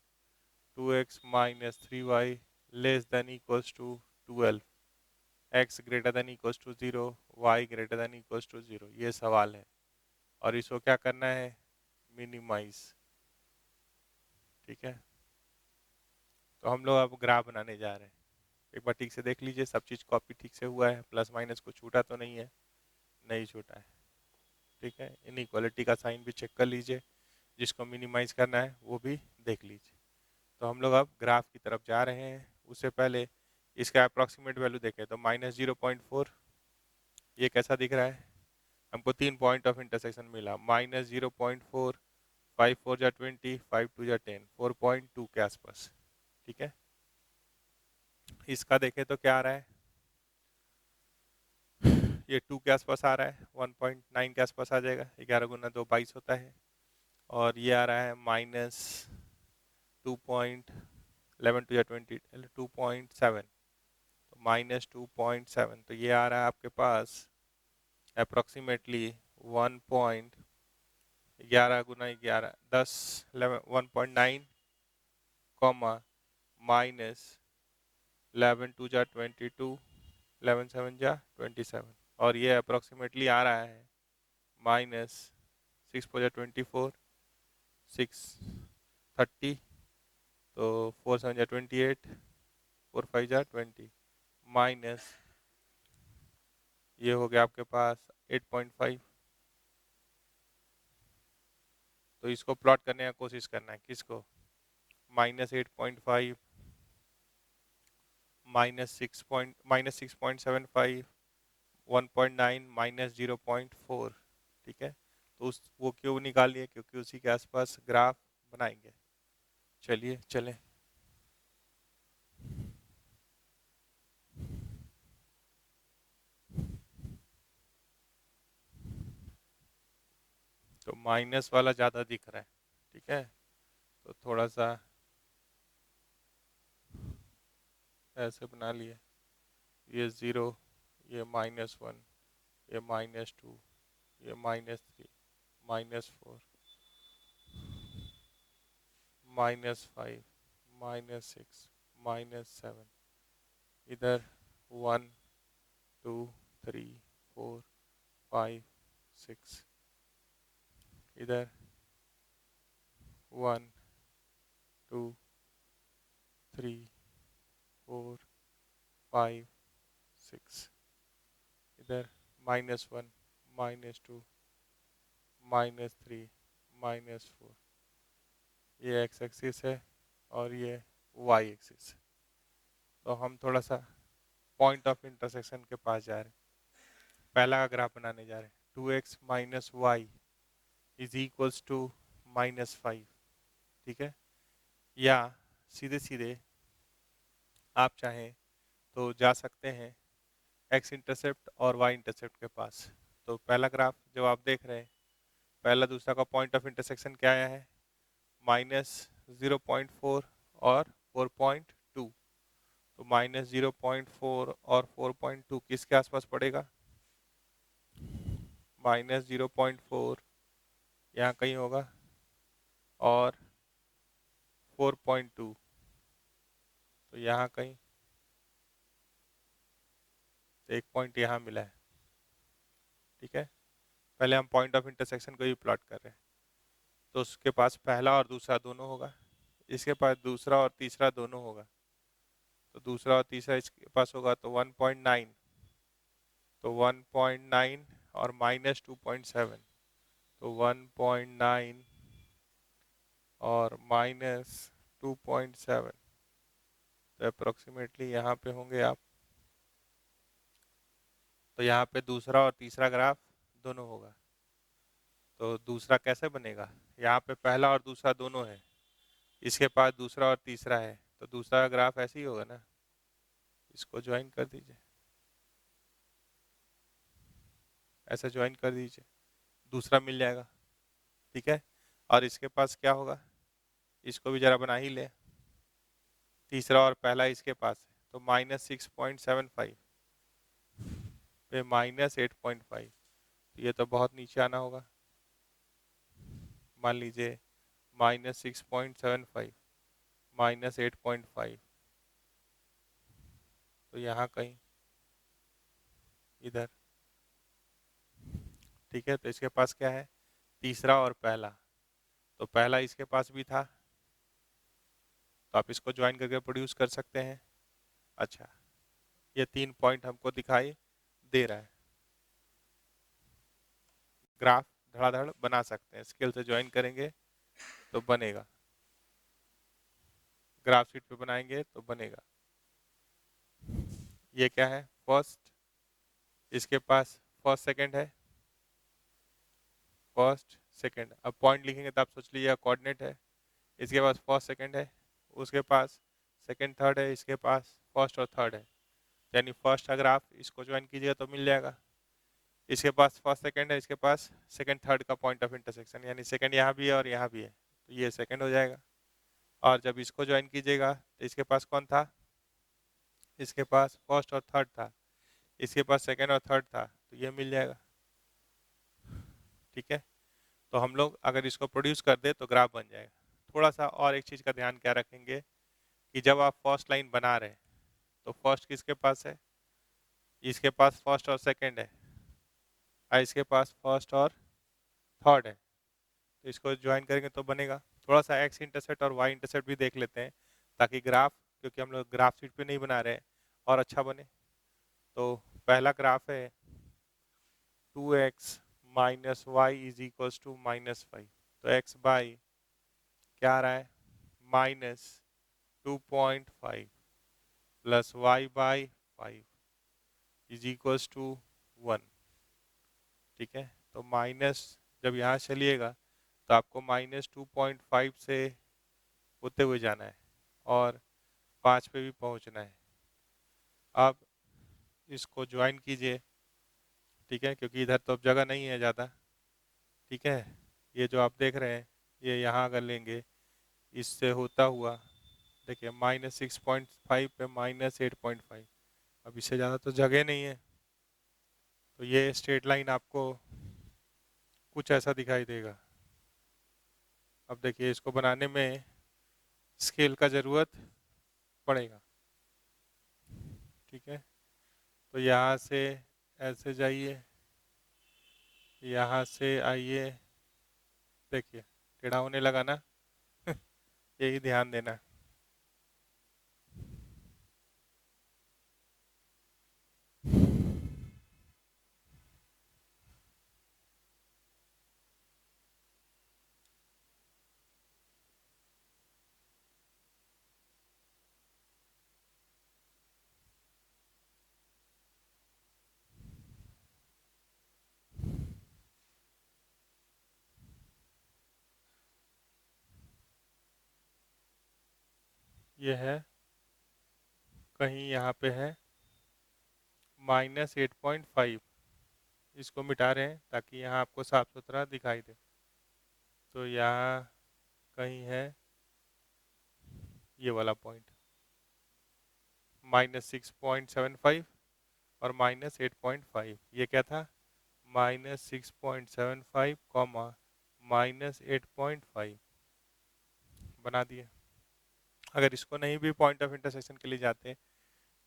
2x minus 3y less than equals to 12, x greater than equals to 0, y greater than equals to 0, ये सवाल है। और इसको क्या करना है, मिनिमाइज, ठीक है। तो हम लोग अब ग्राफ बनाने जा रहे हैं, एक बार ठीक से देख लीजिए सब चीज़ कॉपी ठीक से हुआ है, प्लस माइनस को छूटा तो नहीं है, नहीं छूटा है, ठीक है। इनइक्वालिटी का साइन भी चेक कर लीजिए, जिसको मिनिमाइज करना है वो भी देख लीजिए। तो हम लोग अब ग्राफ की तरफ जा रहे हैं, उससे पहले इसका अप्रॉक्सीमेट वैल्यू देखें तो -0.4, ये कैसा दिख रहा है, हमको 3 पॉइंट ऑफ इंटरसेक्शन मिला, -0.4, 5 4 जा 20, 5 2 जा 10, 4.2 के आसपास, ठीक है। इसका देखें तो क्या आ रहा है, ये 2 के आसपास आ रहा है, 1.9 के आसपास आ जाएगा, 11 गुना 2 22 होता है। और ये आ रहा है -2.11 टू या 20, 2.7, तो -2.7, तो ये आ रहा है आपके पास अप्रोक्सीमेटली 1.11 गुना 11 10 1.9, -11 टू जा 22, 11 7 जा 27, और ये अप्रोक्सीमेटली आ रहा है -6 4 जा 24, 6 30, तो 4 7 जा 28, 4 5 जा 20, माइनस ये हो गया आपके पास 8.5। तो इसको प्लॉट करने का कोशिश करना है, किसको, -8.5, -6.75, 1.9, -0.4, ठीक है। तो उस वो क्यों निकालिए, क्योंकि उसी के आसपास ग्राफ बनाएंगे। चलिए चलें। तो माइनस वाला ज़्यादा दिख रहा है, ठीक है, तो थोड़ा सा ऐसे बना लिए, ये 0, ये -1, ये -2, ये -3, -4, -5, -6, -7, इधर 1 2 3 4 5 6, इधर 1 2 3 4 5 6, इधर -1 -2 -3 -4, ये एक्स एक्सिस है और ये वाई एक्सिस। तो हम थोड़ा सा पॉइंट ऑफ इंटरसेक्शन के पास जा रहे हैं, पहला का ग्राफ बनाने जा रहे हैं। 2x minus y is equals to -5, ठीक है। या सीधे सीधे आप चाहें तो जा सकते हैं एक्स इंटरसेप्ट और वाई इंटरसेप्ट के पास। तो पहला ग्राफ जो आप देख रहे हैं, पहला दूसरा का पॉइंट ऑफ इंटरसेक्शन क्या आया है, -0.4 और 4.2। तो -0.4 और 4.2 किसके आसपास पड़ेगा, -0.4 यहाँ कहीं होगा और 4.2 तो यहाँ कहीं, तो एक पॉइंट यहाँ मिला है, ठीक है। पहले हम पॉइंट ऑफ इंटरसेक्शन को ही प्लॉट कर रहे हैं। तो उसके पास पहला और दूसरा दोनों होगा, इसके पास दूसरा और तीसरा दोनों होगा। तो दूसरा और तीसरा इसके पास होगा तो 1.9, तो 1.9 और -2.7, तो 1.9 और -2.7, तो अप्रोक्सीमेटली यहाँ पे होंगे आप। तो यहाँ पे दूसरा और तीसरा ग्राफ दोनों होगा। तो दूसरा कैसे बनेगा, यहाँ पे पहला और दूसरा दोनों है, इसके पास दूसरा और तीसरा है, तो दूसरा ग्राफ ऐसे ही होगा ना, इसको ज्वाइन कर दीजिए, ऐसे ज्वाइन कर दीजिए, दूसरा मिल जाएगा, ठीक है। और इसके पास क्या होगा, इसको भी जरा बना ही ले, तीसरा और पहला इसके पास है, तो -6.75 पे -8.5, तो ये तो बहुत नीचे आना होगा। मान लीजिए -6.75 -8.5, तो यहाँ कहीं इधर, ठीक है। तो इसके पास क्या है, तीसरा और पहला, तो पहला इसके पास भी था, तो आप इसको ज्वाइन करके प्रोड्यूस कर सकते हैं। अच्छा, ये 3 पॉइंट हमको दिखाई दे रहा है, ग्राफ धड़ाधड़ बना सकते हैं, स्केल से ज्वाइन करेंगे तो बनेगा, ग्राफ शीट पे बनाएंगे तो बनेगा। ये क्या है, फर्स्ट, इसके पास फर्स्ट सेकंड है, फर्स्ट सेकंड, अब पॉइंट लिखेंगे तो आप सोच लीजिए कोऑर्डिनेट है, इसके पास फर्स्ट सेकंड है, उसके पास सेकंड थर्ड है, इसके पास फर्स्ट और थर्ड है, यानी फर्स्ट अगर आप इसको ज्वाइन कीजिएगा तो मिल जाएगा। इसके पास फर्स्ट सेकंड है, इसके पास सेकंड थर्ड का पॉइंट ऑफ इंटरसेक्शन, यानी सेकंड यहाँ भी है और यहाँ भी है, तो ये सेकंड हो जाएगा। और जब इसको ज्वाइन कीजिएगा तो इसके पास कौन था, इसके पास फर्स्ट और थर्ड था, इसके पास सेकंड और थर्ड था, तो ये मिल जाएगा, ठीक है। तो हम लोग अगर इसको प्रोड्यूस कर दे तो ग्राफ बन जाएगा। थोड़ा सा और एक चीज़ का ध्यान क्या रखेंगे कि जब आप फर्स्ट लाइन बना रहे हैं तो फर्स्ट किसके पास है, इसके पास फर्स्ट और सेकंड है, और इसके पास फर्स्ट और थर्ड है, तो इसको ज्वाइन करेंगे तो बनेगा। थोड़ा सा एक्स इंटरसेप्ट और वाई इंटरसेप्ट भी देख लेते हैं ताकि ग्राफ, क्योंकि हम लोग ग्राफ शीट पे नहीं बना रहे हैं, और अच्छा बने। तो पहला ग्राफ है 2x minus y is equals to -5, तो x बाई क्या आ रहा है, -2.5 plus y by 5 is equals to 1, ठीक है। तो माइनस जब यहाँ चलिएगा तो आपको -2.5 से होते हुए जाना है और 5 पे भी पहुँचना है। अब इसको ज्वाइन कीजिए, ठीक है, क्योंकि इधर तो अब जगह नहीं है ज़्यादा, ठीक है। ये जो आप देख रहे हैं ये यहाँ अगर लेंगे, इससे होता हुआ देखिए -6.5 पे -8.5, अब इससे ज़्यादा तो जगह नहीं है, तो ये स्ट्रेट लाइन आपको कुछ ऐसा दिखाई देगा। अब देखिए इसको बनाने में स्केल का ज़रूरत पड़ेगा, ठीक है। तो यहाँ से ऐसे जाइए, यहाँ से आइए, देखिए टेढ़ा होने लगा ना, यही ध्यान देना। ये है कहीं यहाँ पे है -8.5, इसको मिटा रहे हैं ताकि यहाँ आपको साफ सुथरा दिखाई दे। तो यहाँ कहीं है ये वाला पॉइंट -6.75 और -8.5। ये क्या था? -6.75 कॉमा -8.5 बना दिए। अगर इसको नहीं भी पॉइंट ऑफ इंटरसेक्शन के लिए जाते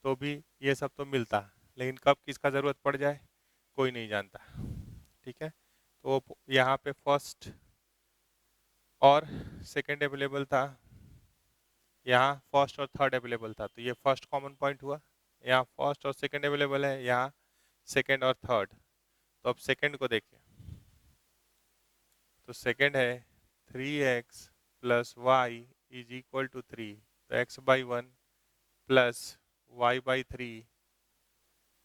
तो भी ये सब तो मिलता, लेकिन कब किसका ज़रूरत पड़ जाए कोई नहीं जानता। ठीक है, तो यहाँ पे फर्स्ट और सेकंड अवेलेबल था, यहाँ फर्स्ट और थर्ड अवेलेबल था, तो ये फर्स्ट कॉमन पॉइंट हुआ। यहाँ फर्स्ट और सेकंड अवेलेबल है, यहाँ सेकंड और थर्ड। तो अब सेकंड को देखें, तो सेकंड है 3x plus Y is equal to 3, तो x/1 plus y/3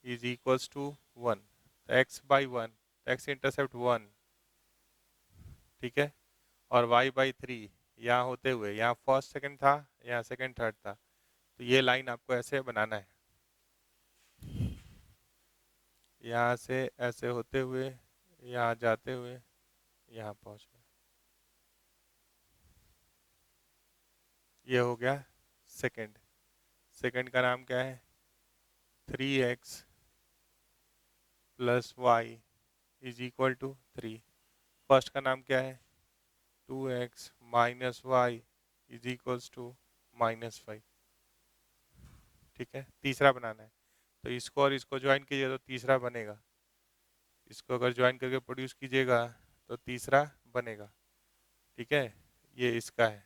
is equals to 1, तो x/1, x इंटरसेप्ट 1, ठीक है, और y/3 यहाँ होते हुए, यहाँ फर्स्ट सेकंड था, यहाँ सेकंड थर्ड था, तो ये लाइन आपको ऐसे बनाना है, यहाँ से ऐसे होते हुए, यहाँ जाते हुए, यहाँ पहुँच गए। ये हो गया सेकंड। सेकंड का नाम क्या है? 3x plus Y is equal to 3। First का नाम क्या है? 2x minus y is equals to -5। ठीक है, तीसरा बनाना है, तो इसको और इसको ज्वाइन कीजिए तो तीसरा बनेगा। इसको अगर ज्वाइन करके प्रोड्यूस कीजिएगा तो तीसरा बनेगा। ठीक है, ये इसका है,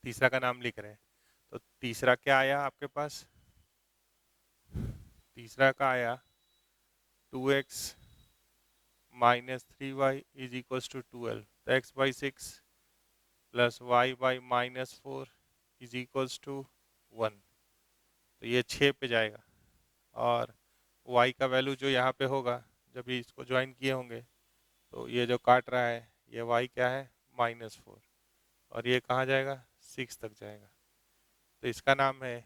तीसरा का नाम लिख रहे हैं। तो तीसरा क्या आया आपके पास? तीसरा का आया 2x minus 3y is equals to 12, तो x/6 plus y/-4 is equals to 1, तो ये 6 पे जाएगा। और y का वैल्यू जो यहाँ पे होगा जब भी इसको ज्वाइन किए होंगे, तो ये जो काट रहा है ये y क्या है? -4, और ये कहाँ जाएगा? 6 तक जाएगा। तो इसका नाम है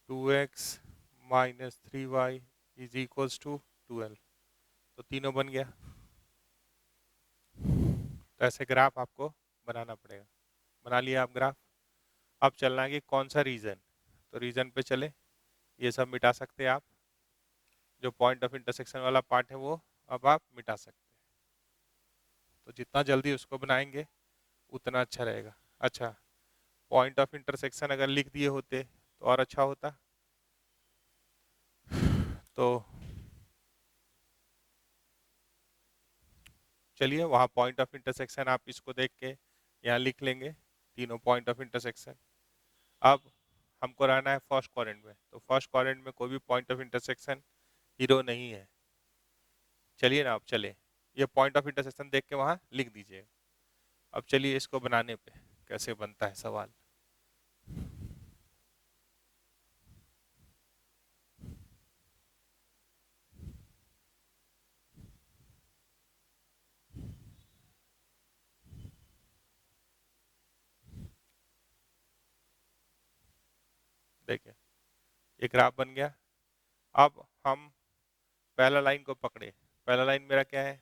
2x minus 3y is equals to 12, तो तीनों बन गया। तो ऐसे ग्राफ आपको बनाना पड़ेगा। बना लिया आप ग्राफ। अब चलना है कि कौन सा रीजन, तो रीजन पे चले। ये सब मिटा सकते हैं आप, जो पॉइंट ऑफ इंटरसेक्शन वाला पार्ट है वो अब आप मिटा सकते हैं। तो जितना जल्दी उसको बनाएंगे उतना अच्छा रहेगा। अच्छा, पॉइंट ऑफ इंटरसेक्शन अगर लिख दिए होते तो और अच्छा होता। तो चलिए, वहाँ पॉइंट ऑफ इंटरसेक्शन आप इसको देख के यहाँ लिख लेंगे, तीनों पॉइंट ऑफ इंटरसेक्शन। अब हमको रहना है फर्स्ट क्वाड्रेंट में, तो फर्स्ट क्वाड्रेंट में कोई भी पॉइंट ऑफ इंटरसेक्शन हीरो नहीं है। चलिए ना, अब चले, ये पॉइंट ऑफ इंटरसेक्शन देख के वहाँ लिख दीजिए। अब चलिए इसको बनाने पे कैसे बनता है सवाल। देखिए, ये ग्राफ बन गया। अब हम पहला लाइन को पकड़े। पहला लाइन मेरा क्या है?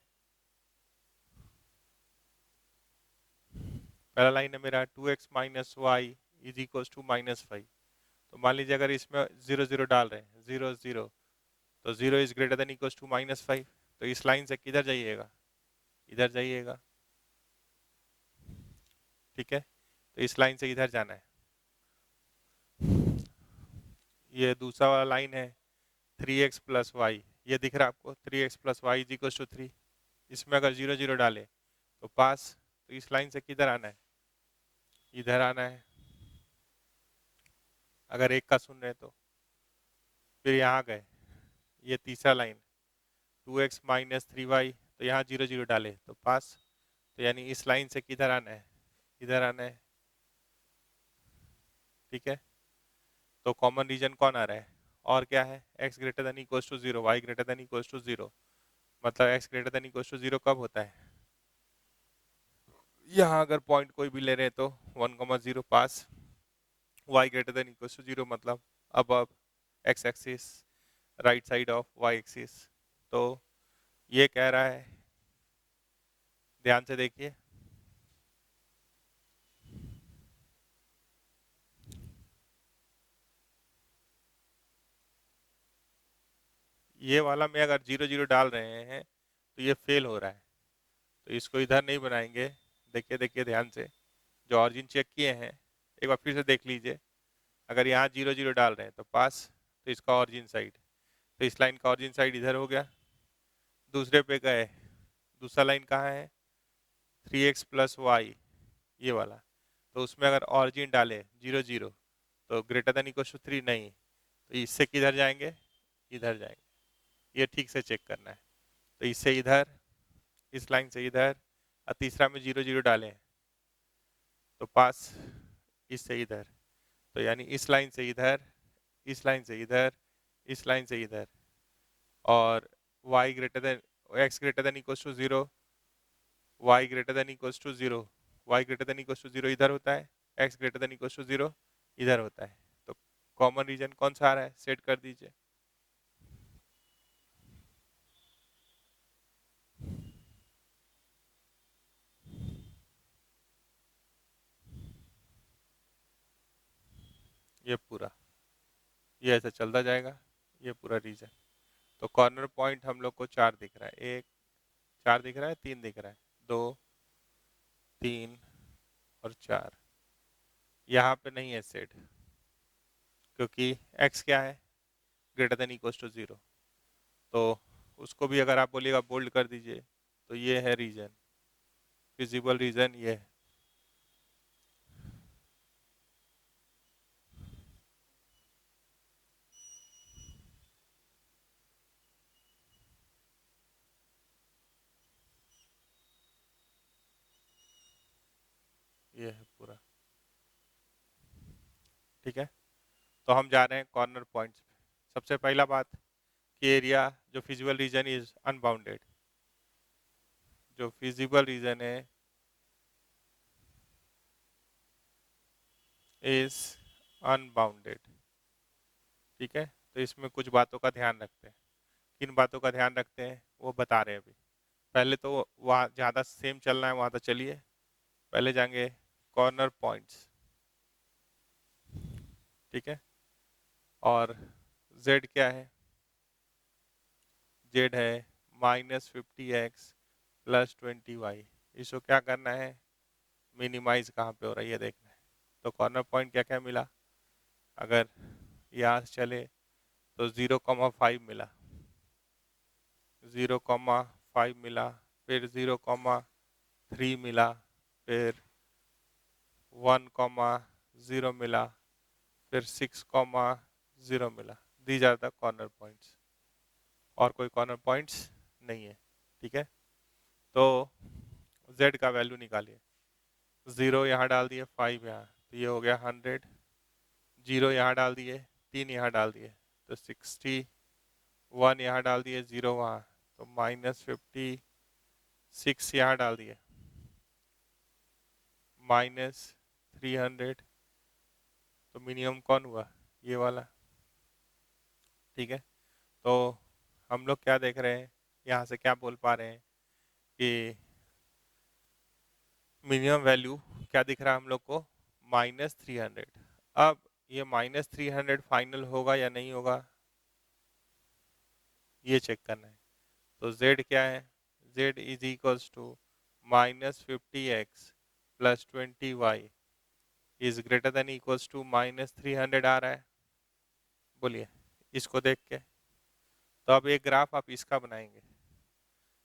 पहला लाइन है मेरा 2x minus y is equal to -5। तो मान लीजिए अगर इसमें 0 0 डाल रहे हैं, 0 0, तो 0 is greater than equal to -5, तो इस लाइन से किधर जाइएगा? इधर जाइएगा। ठीक है, तो इस लाइन से इधर जाना है। ये दूसरा वाला लाइन है 3x प्लस वाई, ये दिख रहा है आपको? 3x plus Y is equal to 3। इसमें अगर 0 0 डाले तो पास, तो इस लाइन से किधर आना है? इधर आना है, अगर 1 का सुन रहे तो। फिर यहाँ गए, ये तीसरा लाइन 2x माइनस 3y, तो यहाँ 0 0 डाले तो पास। तो यानी इस लाइन से किधर आना है, इधर आना है, ठीक है। तो कॉमन रीजन कौन आ रहा है, और क्या है, x greater than equals to 0, y greater than equals to 0। मतलब x greater than equals to 0 कब होता है, यहाँ अगर पॉइंट कोई भी ले रहे हैं तो 1,0 पास। y greater than equals to 0 मतलब अब x axis right side of y axis. तो ये कह रहा है, ध्यान से देखिए, ये वाला में अगर 0 0 डाल रहे हैं तो ये फेल हो रहा है, तो इसको इधर नहीं बनाएंगे। देखिए देखिए ध्यान से, जो ऑरिजिन चेक किए हैं एक बार फिर से देख लीजिए। अगर यहाँ 0 0 डाल रहे हैं तो पास, तो इसका ऑरिजिन साइड, तो इस लाइन का ऑरिजिन साइड इधर हो गया। दूसरे पे गए, दूसरा लाइन कहाँ है, 3x प्लस वाई, ये वाला। तो उसमें अगर ऑरिजिन डाले 0 0 तो ग्रेटर देन इक्वल टू 3 नहीं, तो इससे किधर जाएंगे, इधर जाएंगे। ये ठीक से चेक करना है। तो इससे इधर, इस लाइन से इधर, और तीसरा में 0 0 डालें तो पास, इससे इधर। तो यानी इस लाइन से इधर, इस लाइन से इधर, इस लाइन से इधर, और y greater than x greater than equal to 0, y greater than equal to 0, y greater than equal to 0 इधर होता है, x greater than equal to 0 इधर होता है। तो कॉमन रीजन कौन सा आ रहा है, सेट कर दीजिए। ये पूरा, ये ऐसा चलता जाएगा, ये पूरा रीजन। तो कॉर्नर पॉइंट हम लोग को 4 दिख रहा है, 1 4 दिख रहा है, 3 दिख रहा है, 2 3 और 4। यहाँ पे नहीं है सेट, क्योंकि x क्या है, ग्रेटर देन इक्वल टू 0। तो उसको भी अगर आप बोलिएगा बोल्ड कर दीजिए, तो ये है रीजन, विजिबल रीजन ये है। ये है पूरा, ठीक है। तो हम जा रहे हैं कॉर्नर पॉइंट्स पे। सबसे पहला बात कि एरिया जो फिजिबल रीजन इज अनबाउंडेड, जो फिजिबल रीजन है इज अनबाउंडेड, ठीक है। तो इसमें कुछ बातों का ध्यान रखते हैं। किन बातों का ध्यान रखते हैं वो बता रहे हैं अभी। पहले तो वहाँ ज़्यादा सेम चलना है वहाँ तो चलिए, पहले जाएंगे कॉर्नर पॉइंट्स, ठीक है। और z क्या है, z है -50x प्लस 20y। इसको क्या करना है, मिनिमाइज कहाँ पे हो रहा है ये देखना है। तो कॉर्नर पॉइंट क्या क्या मिला, अगर यहाँ से चले तो 0,5 मिला, 0,5 मिला, फिर 0,3 मिला, फिर 1,0 मिला, फिर 6,0 मिला। These are the corner points, और कोई कॉर्नर पॉइंट्स नहीं है, ठीक है। तो z का वैल्यू निकालिए, 0 यहाँ डाल दिए, 5 यहाँ, तो ये हो गया 100, 0 यहाँ डाल दिए, 3 यहाँ डाल दिए तो 60, 1 यहाँ डाल दिए, 0 वहाँ, तो -50, 6 यहाँ डाल दिए, -300। तो मिनिमम कौन हुआ, ये वाला, ठीक है। तो हम लोग क्या देख रहे हैं, यहाँ से क्या बोल पा रहे हैं कि मिनिमम वैल्यू क्या दिख रहा है हम लोग को, -300। अब ये -300 फाइनल होगा या नहीं होगा, ये चेक करना है। तो z क्या है, z is equals to -50x plus 20y is greater than equals to -300 आ रहा है, बोलिए इसको देख के। तो अब एक ग्राफ आप इसका बनाएंगे।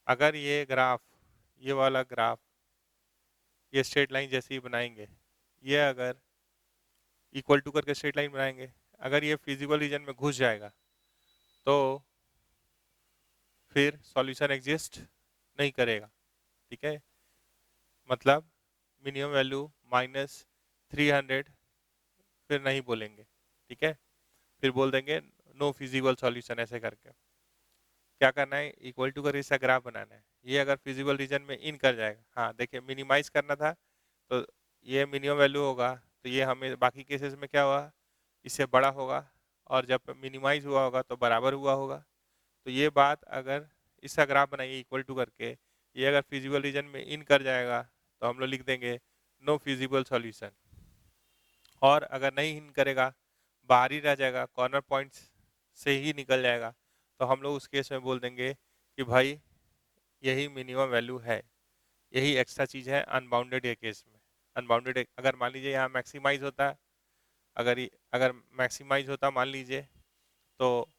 अगर ये ग्राफ, ये वाला ग्राफ, ये स्ट्रेट लाइन जैसे ही बनाएंगे, ये अगर इक्वल टू करके स्ट्रेट लाइन बनाएंगे, अगर ये फिजिबल रीजन में घुस जाएगा तो फिर सॉल्यूशन एग्जिस्ट नहीं करेगा, ठीक है। मतलब मिनिमम वैल्यू -300 फिर नहीं बोलेंगे, ठीक है, फिर बोल देंगे नो फिजिबल सॉल्यूशन ऐसे करके। क्या करना है, इक्वल टू करके इसका ग्राफ बनाना है। ये अगर फिजिबल रीजन में इन कर जाएगा, हाँ देखिए मिनिमाइज करना था तो ये मिनिमम वैल्यू होगा, तो ये हमें बाकी केसेस में क्या हुआ, इससे बड़ा होगा, और जब मिनिमाइज हुआ होगा तो बराबर हुआ होगा। तो ये बात अगर इसका ग्राफ बनाइए इक्वल टू करके, ये अगर फिजिबल रीजन में इन कर जाएगा तो हम लोग लिख देंगे नो फिजिबल सॉल्यूशन। और अगर नहीं इन करेगा, बाहर ही रह जाएगा, कॉर्नर पॉइंट्स से ही निकल जाएगा, तो हम लोग उस केस में बोल देंगे कि भाई यही मिनिमम वैल्यू है, यही एक्स्ट्रा चीज़ है अनबाउंडेड के केस में। अनबाउंडेड अगर मान लीजिए यहाँ मैक्सिमाइज होता, अगर मैक्सिमाइज होता मान लीजिए, तो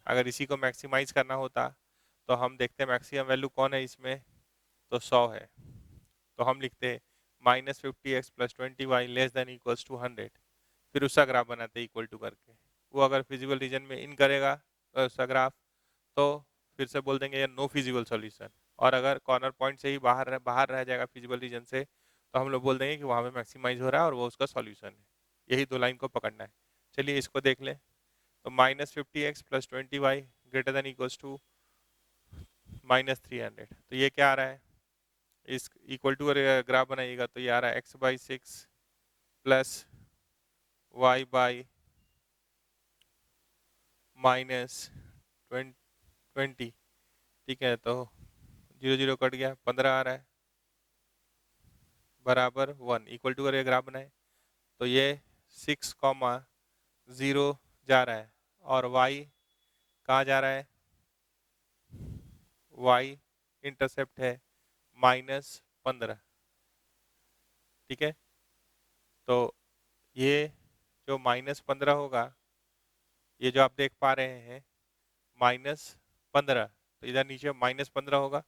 अगर इसी को मैक्सिमाइज करना होता तो हम देखते हैं मैक्सिमम वैल्यू कौन है इसमें, तो 100 है, तो हम लिखते -50x+20y less than equals to 100, फिर उसका ग्राफ बनाते इक्वल टू करके। वो अगर फिजिबल रीजन में इन करेगा उसका ग्राफ, तो फिर से बोल देंगे ये नो फिजिबल सॉल्यूशन। और अगर कॉर्नर पॉइंट से ही बाहर रह जाएगा फिजिबल रीजन से, तो हम लोग बोल देंगे कि वहाँ पे मैक्सिमाइज हो रहा है और वो उसका सॉल्यूशन है। यही दो लाइन को पकड़ना है। चलिए इसको देख लें, तो -50x+20y greater than equals to -300, तो ये क्या आ रहा है, इस इक्वल टू ग्राफ बनाइएगा तो ये आ रहा है x/6 प्लस y/-20, ठीक है, तो 0 0 कट गया, 15 आ रहा है, बराबर 1 इक्वल टू करके ग्राफ बनाए तो ये 6,0 जा रहा है, और y कहाँ जा रहा है, y इंटरसेप्ट है -15, ठीक है। तो ये जो -15 होगा, ये जो आप देख पा रहे हैं -15, तो इधर नीचे -15 होगा,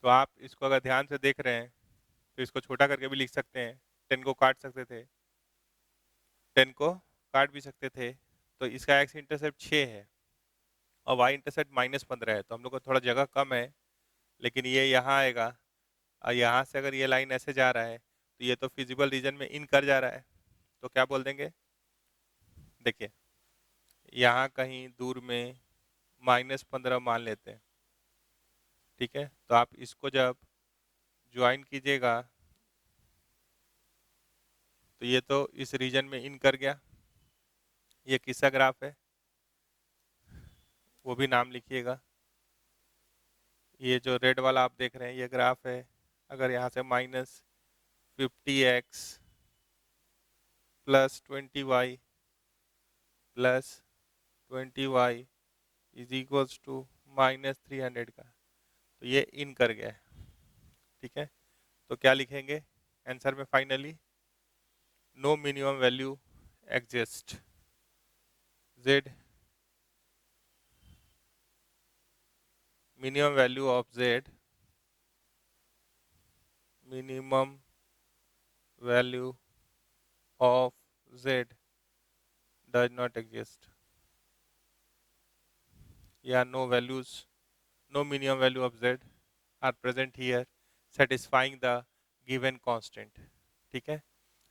तो आप इसको अगर ध्यान से देख रहे हैं तो इसको छोटा करके भी लिख सकते हैं, 10 को काट सकते थे, 10 को काट भी सकते थे, तो इसका एक्स इंटरसेप्ट 6 है और वाई इंटरसेप्ट -15 है, तो हम लोग को थोड़ा जगह कम है, लेकिन ये यहाँ आएगा, और यहाँ से अगर ये लाइन ऐसे जा रहा है तो ये तो फिजिबल रीजन में इन कर जा रहा है, तो क्या बोल देंगे, देखिए यहाँ कहीं दूर में -15 मान लेते हैं, ठीक है। तो आप इसको जब ज्वाइन कीजिएगा तो ये तो इस रीजन में इन कर गया। ये किसका ग्राफ है, वो भी नाम लिखिएगा। ये जो रेड वाला आप देख रहे हैं ये ग्राफ है, अगर यहाँ से -50x plus 20y plus 20y is equals to -300 का, तो ये इन कर गया है, ठीक है। तो क्या लिखेंगे आंसर में finally, no minimum value exist, z minimum value of z, minimum value of z does not exist, या no values, no minimum value of z are present here satisfying the given constant, ठीक है।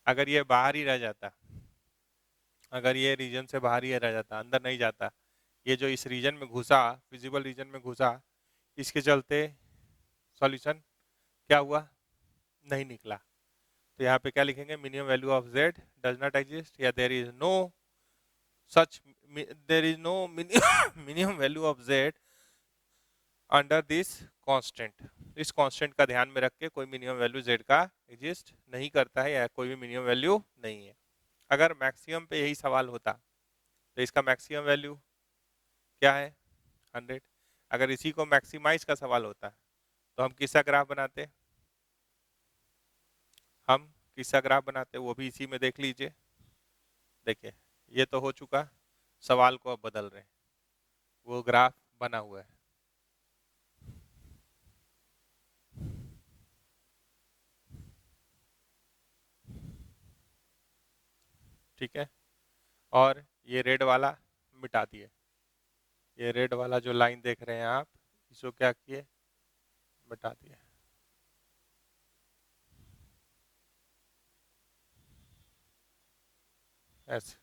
अगर ये बाहर ही रह जाता, अगर ये रीजन से बाहर ही रह जाता, अंदर नहीं जाता, ये जो इस रीजन में घुसा, फिजिबल रीजन में घुसा, इसके चलते सॉल्यूशन क्या हुआ, नहीं निकला, तो यहाँ पे क्या लिखेंगे, minimum value of z does not exist, या there is no such, there is no minimum value of z under this constant. इस कांस्टेंट का ध्यान में रख के कोई मिनिमम वैल्यू z का एग्जिस्ट नहीं करता है, या कोई भी मिनिमम वैल्यू नहीं है। अगर मैक्सिमम पे यही सवाल होता तो इसका मैक्सिमम वैल्यू क्या है, 100। अगर इसी को मैक्सिमाइज का सवाल होता तो हम किसका ग्राफ बनाते, हम किसका ग्राफ बनाते, वो भी इसी में देख लीजिए। देखिए ये तो हो चुका, सवाल को अब बदल रहे हैं, वो ग्राफ बना हुआ है, ठीक है। और ये रेड वाला मिटा दिए, ये रेड वाला जो लाइन देख रहे हैं आप, इसको क्या किए, मिटा दिए। ऐसे,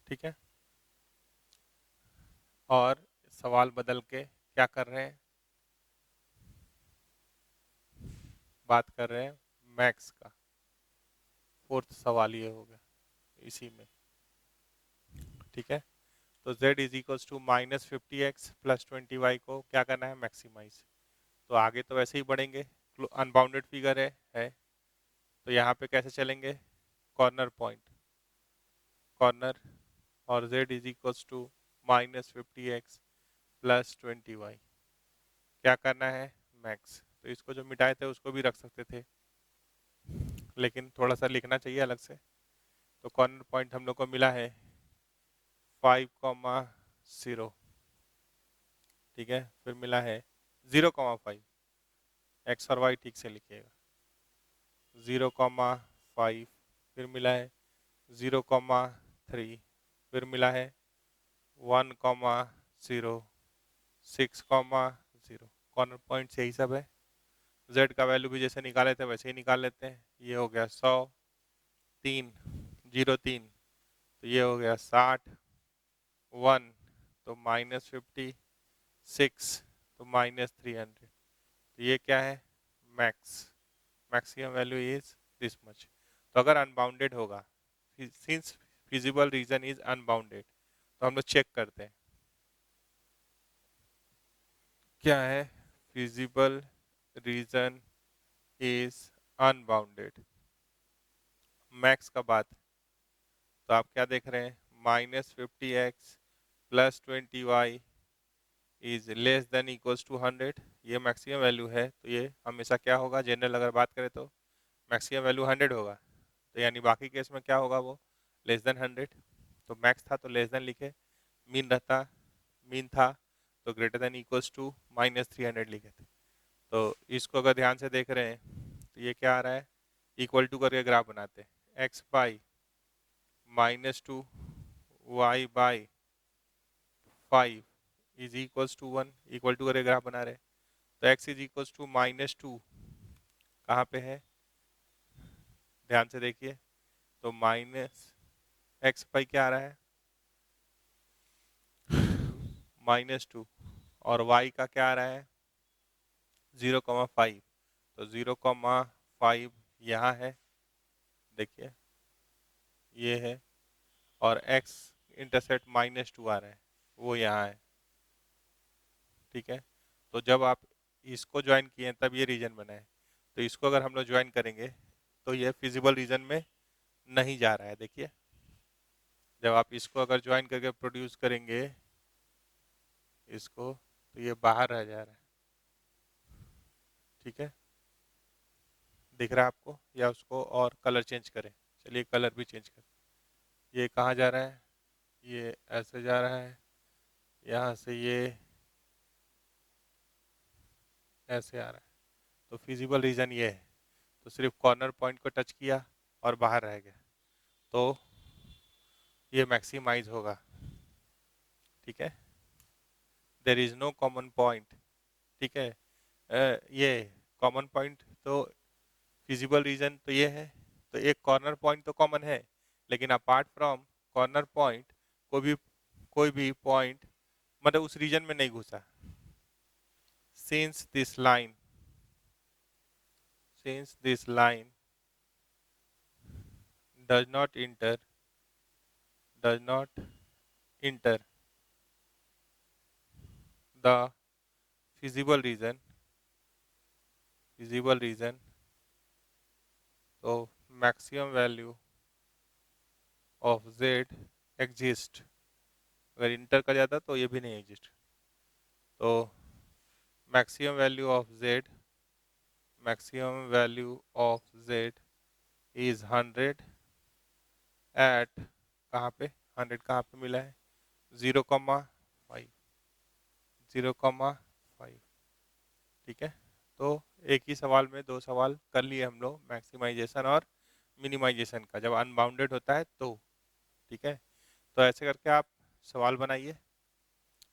ठीक है। और सवाल बदल के क्या कर रहे हैं, बात कर रहे हैं मैक्स का। फोर्थ सवाल ये हो गया इसी में, ठीक है। तो z is equal to -50x plus 20y को क्या करना है, मैक्सिमाइज। तो आगे तो वैसे ही बढ़ेंगे, अनबाउंडेड फिगर है। तो यहाँ पे कैसे चलेंगे, कॉर्नर पॉइंट, कॉर्नर, और z is equal to -50x plus 20y क्या करना है, मैक्स। तो इसको जो मिटाए थे उसको भी रख सकते थे, लेकिन थोड़ा सा लिखना चाहिए अलग से। तो कॉर्नर पॉइंट हम लोग को मिला है 5,0, ठीक है। फिर मिला है 0,5, एक्स और वाई ठीक से लिखिएगा, 0,5। फिर मिला है 0,3। फिर मिला है 1,0, 6,0। कॉर्नर पॉइंट यही सब है। z का वैल्यू भी जैसे निकाले थे वैसे ही निकाल लेते हैं। ये हो गया 100, 3, 0,3। तो ये हो गया 60, 1 तो -50, 6 तो -300। तो ये क्या है, max, maximum value is this much. तो अगर अनबाउंडेड होगा, since feasible region is unbounded, तो हम लोग चेक करते हैं क्या है, feasible region is unbounded, max का बात। तो आप क्या देख रहे हैं, -50x plus 20y is less than equals to 100। ये मैक्सिमम वैल्यू है, तो ये हमेशा क्या होगा, जनरल अगर बात करें तो मैक्सिमम वैल्यू 100 होगा। तो यानी बाकी केस में क्या होगा, वो लेस देन 100। तो मैक्स था तो लेस देन लिखे, मीन रहता, मीन था तो ग्रेटर देन इक्वल्स टू -300 लिखे थे। तो इसको अगर ध्यान से देख रहे हैं तो ये क्या आ रहा है, इक्वल टू करके ग्राफ बनाते हैं, x by -2 y by 5 is equals to 1, equal to करके ग्राफ बना रहे हैं। तो x इज इक्वल्स टू -2 कहाँ पे है, ध्यान से देखिए। तो -x बाई क्या आ रहा है, -2, और y का क्या आ रहा है, 0,5। तो 0,5 यहाँ है, देखिए ये है, और x इंटरसेप्ट -2 आ रहा है, वो यहाँ है, ठीक है। तो जब आप इसको ज्वाइन किए तब ये रीजन बना है। तो इसको अगर हम लोग ज्वाइन करेंगे तो ये फिजिबल रीजन में नहीं जा रहा है, देखिए। जब आप इसको अगर ज्वाइन करके प्रोड्यूस करेंगे इसको, तो ये बाहर रह जा रहा है, ठीक है। दिख रहा है आपको, या उसको और कलर चेंज करें, चलिए कलर भी चेंज करें। ये कहाँ जा रहा है, ये ऐसे जा रहा है, यहाँ से ये ऐसे आ रहा है। तो फिजिबल रीजन ये है। तो सिर्फ कॉर्नर पॉइंट को टच किया और बाहर रह गया, तो ये मैक्सिमाइज होगा, ठीक है। There is no common point, ठीक है। ये कॉमन पॉइंट तो फिजिबल रीजन तो ये है, तो एक कॉर्नर पॉइंट तो कॉमन है, लेकिन अपार्ट फ्रॉम कॉर्नर पॉइंट कोई भी पॉइंट मतलब उस रीजन में नहीं घुसा। Since this line does not enter does not enter the feasible region, तो maximum value of z exist। अगर इंटर कर जाता तो ये भी नहीं एग्जिस्ट। तो maximum value of z is 100 at, कहाँ पे 100 कहाँ पे मिला है, 0,5, 0,5, ठीक है। तो एक ही सवाल में दो सवाल कर लिए हम लोग, मैक्सिमाइजेशन और मिनिमाइजेशन का, जब अनबाउंडेड होता है तो, ठीक है। तो ऐसे करके आप सवाल बनाइए,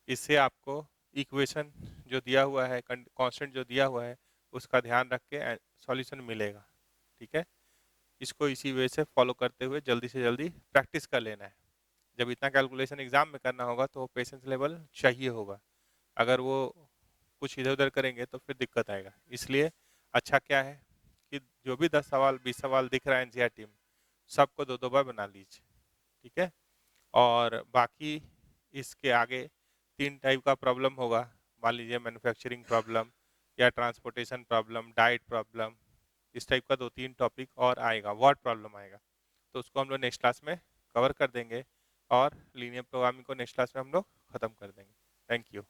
इससे आपको इक्वेशन जो दिया हुआ है, कांस्टेंट जो दिया हुआ है, उसका ध्यान रख के सॉल्यूशन मिलेगा, ठीक है। इसको इसी वे से फॉलो करते हुए जल्दी से जल्दी प्रैक्टिस कर लेना है। जब इतना कैलकुलेशन एग्जाम में करना होगा तो पेशेंस लेवल चाहिए होगा, अगर वो कुछ इधर उधर करेंगे तो फिर दिक्कत आएगा। इसलिए अच्छा क्या है कि जो भी 10 सवाल 20 सवाल दिख रहा है एनसीईआरटी में, सबको दो दो बार बना लीजिए, ठीक है। और बाकी इसके आगे 3 टाइप का प्रॉब्लम होगा, मान लीजिए मैन्युफैक्चरिंग प्रॉब्लम या ट्रांसपोर्टेशन प्रॉब्लम, डाइट प्रॉब्लम, इस टाइप का 2-3 टॉपिक और आएगा, वर्ड प्रॉब्लम आएगा। तो उसको हम लोग नेक्स्ट क्लास में कवर कर देंगे और लीनियर प्रोग्रामिंग को नेक्स्ट क्लास में हम लोग खत्म कर देंगे। Thank you.